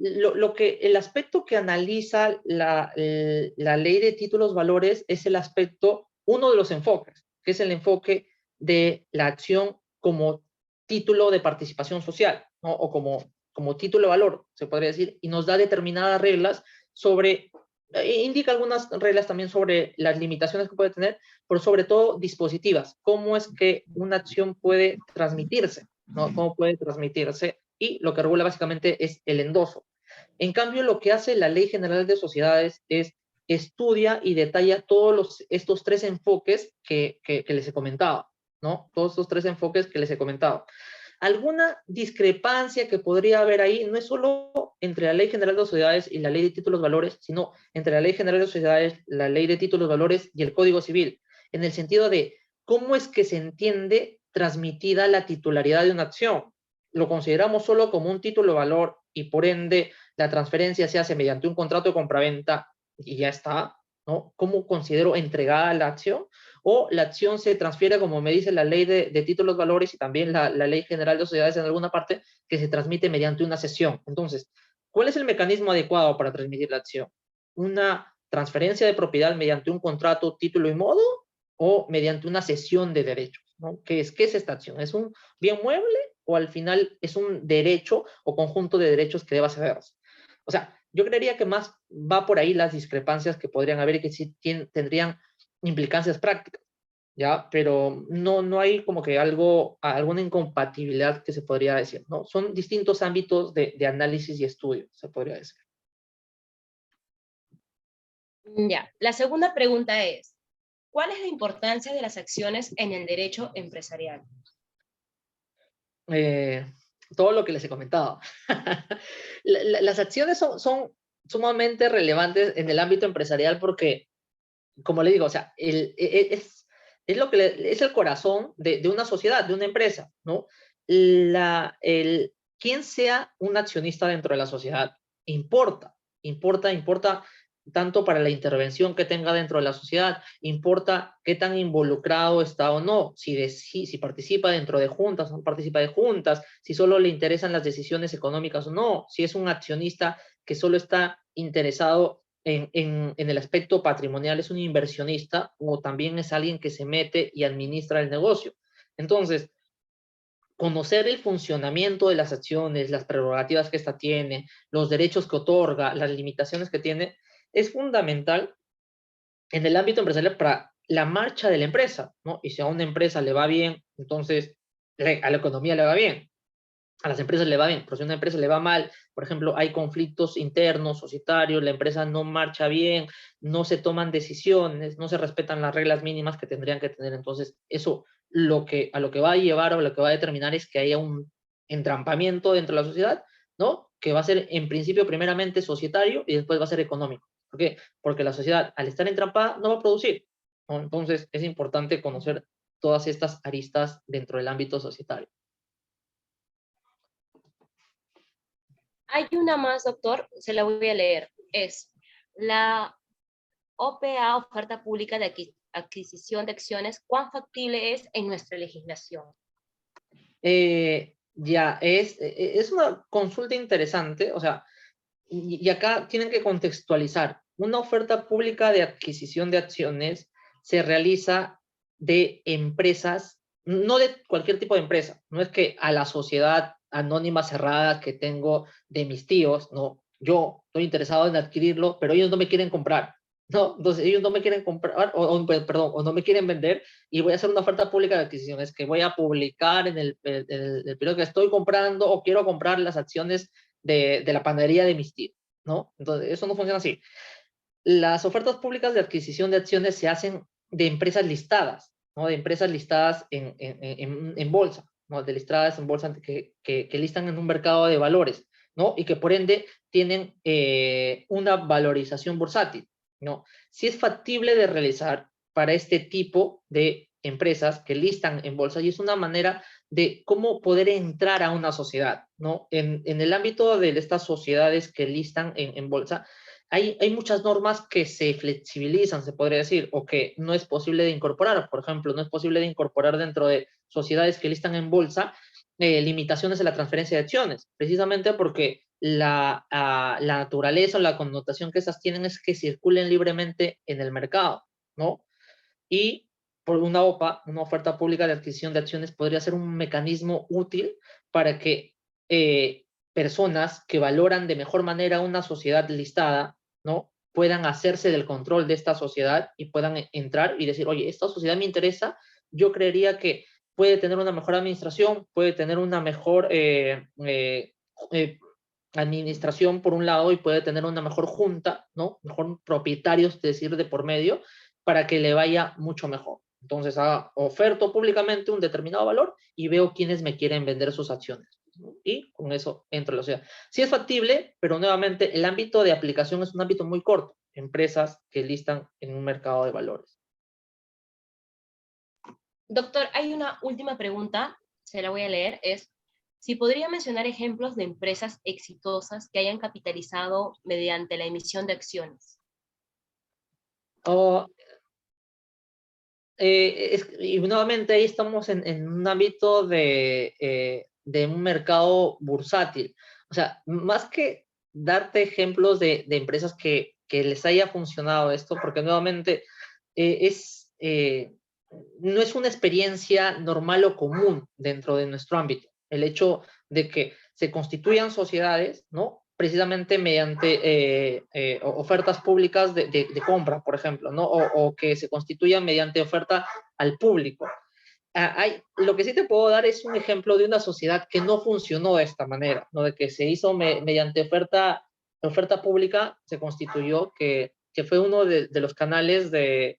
aspecto que analiza la ley de títulos valores es el aspecto, uno de los enfoques, que es el enfoque de la acción como título de participación social, ¿no? O como título de valor, se podría decir, y nos da determinadas reglas sobre, indica algunas reglas también sobre las limitaciones que puede tener, pero sobre todo dispositivas, cómo es que una acción puede transmitirse, ¿no? Cómo puede transmitirse, y lo que regula básicamente es el endoso. En cambio, lo que hace la Ley General de Sociedades es estudia y detalla todos estos tres enfoques que les he comentado, ¿no? Todos estos tres enfoques que les he comentado. Alguna discrepancia que podría haber ahí no es solo entre la Ley General de Sociedades y la Ley de Títulos Valores, sino entre la Ley General de Sociedades, la Ley de Títulos Valores y el Código Civil, en el sentido de cómo es que se entiende transmitida la titularidad de una acción. Lo consideramos solo como un título de valor y por ende la transferencia se hace mediante un contrato de compraventa y ya está, ¿no? ¿Cómo considero entregada la acción? O la acción se transfiere, como me dice la ley de títulos valores y también la ley general de sociedades en alguna parte, que se transmite mediante una cesión. Entonces, ¿cuál es el mecanismo adecuado para transmitir la acción? ¿Una transferencia de propiedad mediante un contrato, título y modo? ¿O mediante una cesión de derechos? ¿No? ¿Qué es esta acción? ¿Es un bien mueble o al final es un derecho o conjunto de derechos que deba cederse? O sea, yo creería que más va por ahí las discrepancias que podrían haber y que sí tendrían implicancias prácticas, ¿ya? Pero no hay como que alguna incompatibilidad que se podría decir, ¿no? Son distintos ámbitos de análisis y estudio, se podría decir. Ya, la segunda pregunta es, ¿cuál es la importancia de las acciones en el derecho empresarial? Eh, Todo lo que les he comentado. Las acciones son sumamente relevantes en el ámbito empresarial porque, como le digo, o sea, es lo que es el corazón de una sociedad, de una empresa, ¿no? Quien sea un accionista dentro de la sociedad importa tanto para la intervención que tenga dentro de la sociedad, importa qué tan involucrado está o no, si participa dentro de juntas o no participa de juntas, si solo le interesan las decisiones económicas o no, si es un accionista que solo está interesado en el aspecto patrimonial, es un inversionista o también es alguien que se mete y administra el negocio. Entonces, conocer el funcionamiento de las acciones, las prerrogativas que ésta tiene, los derechos que otorga, las limitaciones que tiene, es fundamental en el ámbito empresarial para la marcha de la empresa, ¿no? Y si a una empresa le va bien, entonces a la economía le va bien, a las empresas le va bien, pero si a una empresa le va mal, por ejemplo, hay conflictos internos, societarios, la empresa no marcha bien, no se toman decisiones, no se respetan las reglas mínimas que tendrían que tener, entonces eso a lo que va a llevar o lo que va a determinar es que haya un entrampamiento dentro de la sociedad, ¿no? Que va a ser en principio primeramente societario y después va a ser económico. ¿Por qué? Porque la sociedad al estar entrampada no va a producir, ¿no? Entonces es importante conocer todas estas aristas dentro del ámbito societario. Hay una más, doctor, se la voy a leer. Es la OPA, oferta pública de adquisición de acciones, ¿cuán factible es en nuestra legislación? Es una consulta interesante, o sea, y acá tienen que contextualizar. Una oferta pública de adquisición de acciones se realiza de empresas, no de cualquier tipo de empresa, no es que a la sociedad anónima cerrada que tengo de mis tíos, no, yo estoy interesado en adquirirlo, pero ellos no me quieren comprar, no, entonces ellos no me quieren comprar, perdón, o no me quieren vender, y voy a hacer una oferta pública de adquisiciones que voy a publicar en el periodo que estoy comprando o quiero comprar las acciones de la panadería de mis tíos, ¿no? Entonces, eso no funciona así. Las ofertas públicas de adquisición de acciones se hacen de empresas listadas, ¿no? De empresas listadas en bolsa, ¿no? De listadas en bolsa que listan en un mercado de valores. ¿no? Y que por ende tienen una valorización bursátil, ¿no? Si es factible de realizar para este tipo de empresas que listan en bolsa y es una manera de cómo poder entrar a una sociedad, ¿no? En el ámbito de estas sociedades que listan en bolsa, hay muchas normas que se flexibilizan, se podría decir, o que no es posible de incorporar. Por ejemplo, no es posible de incorporar dentro de sociedades que listan en bolsa limitaciones en la transferencia de acciones, precisamente porque la naturaleza o la connotación que esas tienen es que circulen libremente en el mercado, ¿no? Y por una OPA, una oferta pública de adquisición de acciones, podría ser un mecanismo útil para que personas que valoran de mejor manera una sociedad listada, ¿no? Puedan hacerse del control de esta sociedad y puedan entrar y decir, oye, esta sociedad me interesa, yo creería que puede tener una mejor administración, puede tener una mejor eh, administración por un lado y puede tener una mejor junta, ¿no? Mejor propietarios, es decir, de por medio, para que le vaya mucho mejor. Entonces, oferto públicamente un determinado valor y veo quiénes me quieren vender sus acciones, ¿no? Y con eso entro a la sociedad. Sí es factible, pero nuevamente el ámbito de aplicación es un ámbito muy corto. Empresas que listan en un mercado de valores. Doctor, hay una última pregunta, se la voy a leer, es si podría mencionar ejemplos de empresas exitosas que hayan capitalizado mediante la emisión de acciones. Oh, y nuevamente ahí estamos en un ámbito de un mercado bursátil. O sea, más que darte ejemplos de empresas que les haya funcionado esto, porque nuevamente no es una experiencia normal o común dentro de nuestro ámbito. El hecho de que se constituyan sociedades, ¿no? Precisamente mediante ofertas públicas de compra, por ejemplo, ¿no? O que se constituyan mediante oferta al público. Lo que sí te puedo dar es un ejemplo de una sociedad que no funcionó de esta manera, ¿no? De que se hizo mediante oferta pública, se constituyó, que fue uno de los canales de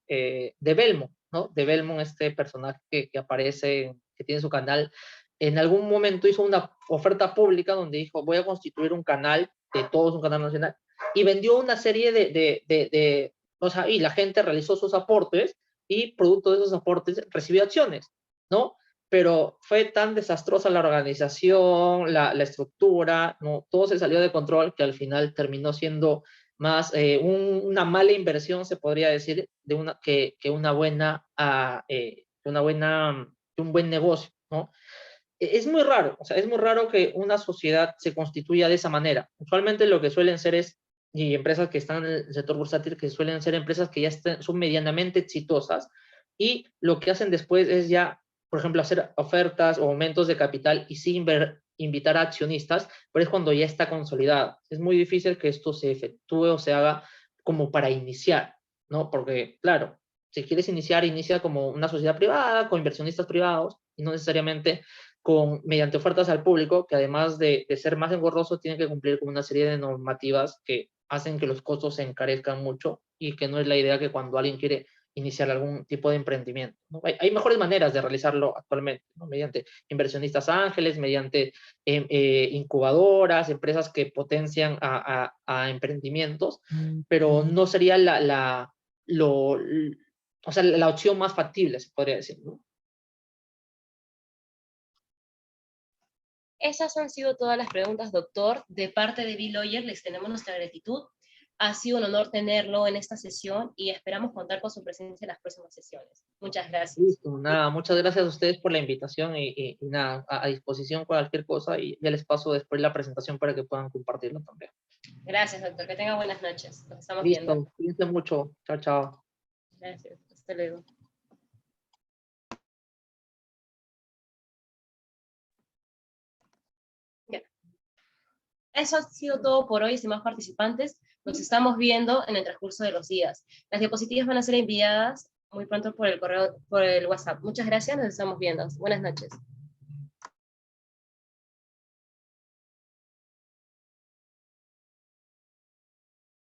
Belmont, ¿no? De Belmont, este personaje que aparece, que tiene su canal, en algún momento hizo una oferta pública donde dijo, voy a constituir un canal de todos, un canal nacional, y vendió una serie o sea, y la gente realizó sus aportes, y producto de esos aportes recibió acciones, ¿no? Pero fue tan desastrosa la organización, la estructura, ¿no? Todo se salió de control que al final terminó siendo más una mala inversión, se podría decir, que un buen negocio, ¿no? Es muy raro, o sea, es muy raro que una sociedad se constituya de esa manera. Usualmente lo que suelen ser y empresas que están en el sector bursátil, que suelen ser empresas que ya son medianamente exitosas, y lo que hacen después es ya, por ejemplo, hacer ofertas o aumentos de capital y sí invitar a accionistas, pero es cuando ya está consolidado. Es muy difícil que esto se efectúe o se haga como para iniciar, ¿no? Porque, claro, si quieres iniciar, inicia como una sociedad privada, con inversionistas privados, y no necesariamente mediante ofertas al público, que además de ser más engorroso, tiene que cumplir con una serie de normativas que hacen que los costos se encarezcan mucho, y que no es la idea que cuando alguien quiere iniciar algún tipo de emprendimiento, ¿no? Hay mejores maneras de realizarlo actualmente, ¿no? Mediante inversionistas ángeles, mediante incubadoras, empresas que potencian a emprendimientos, pero no sería o sea, la opción más factible, se podría decir, ¿no? Esas han sido todas las preguntas, doctor. De parte de B-Lawyer les tenemos nuestra gratitud. Ha sido un honor tenerlo en esta sesión y esperamos contar con su presencia en las próximas sesiones. Muchas gracias. Listo, nada, muchas gracias a ustedes por la invitación y nada, a disposición cualquier cosa, y ya les paso después la presentación para que puedan compartirlo también. Gracias, doctor. Que tenga buenas noches. Nos estamos viendo. Listo, cuídense mucho. Chao, chao. Gracias. Hasta luego. Ya. Eso ha sido todo por hoy, estimados participantes. Nos estamos viendo en el transcurso de los días. Las diapositivas van a ser enviadas muy pronto por el correo, por el WhatsApp. Muchas gracias, nos estamos viendo. Buenas noches.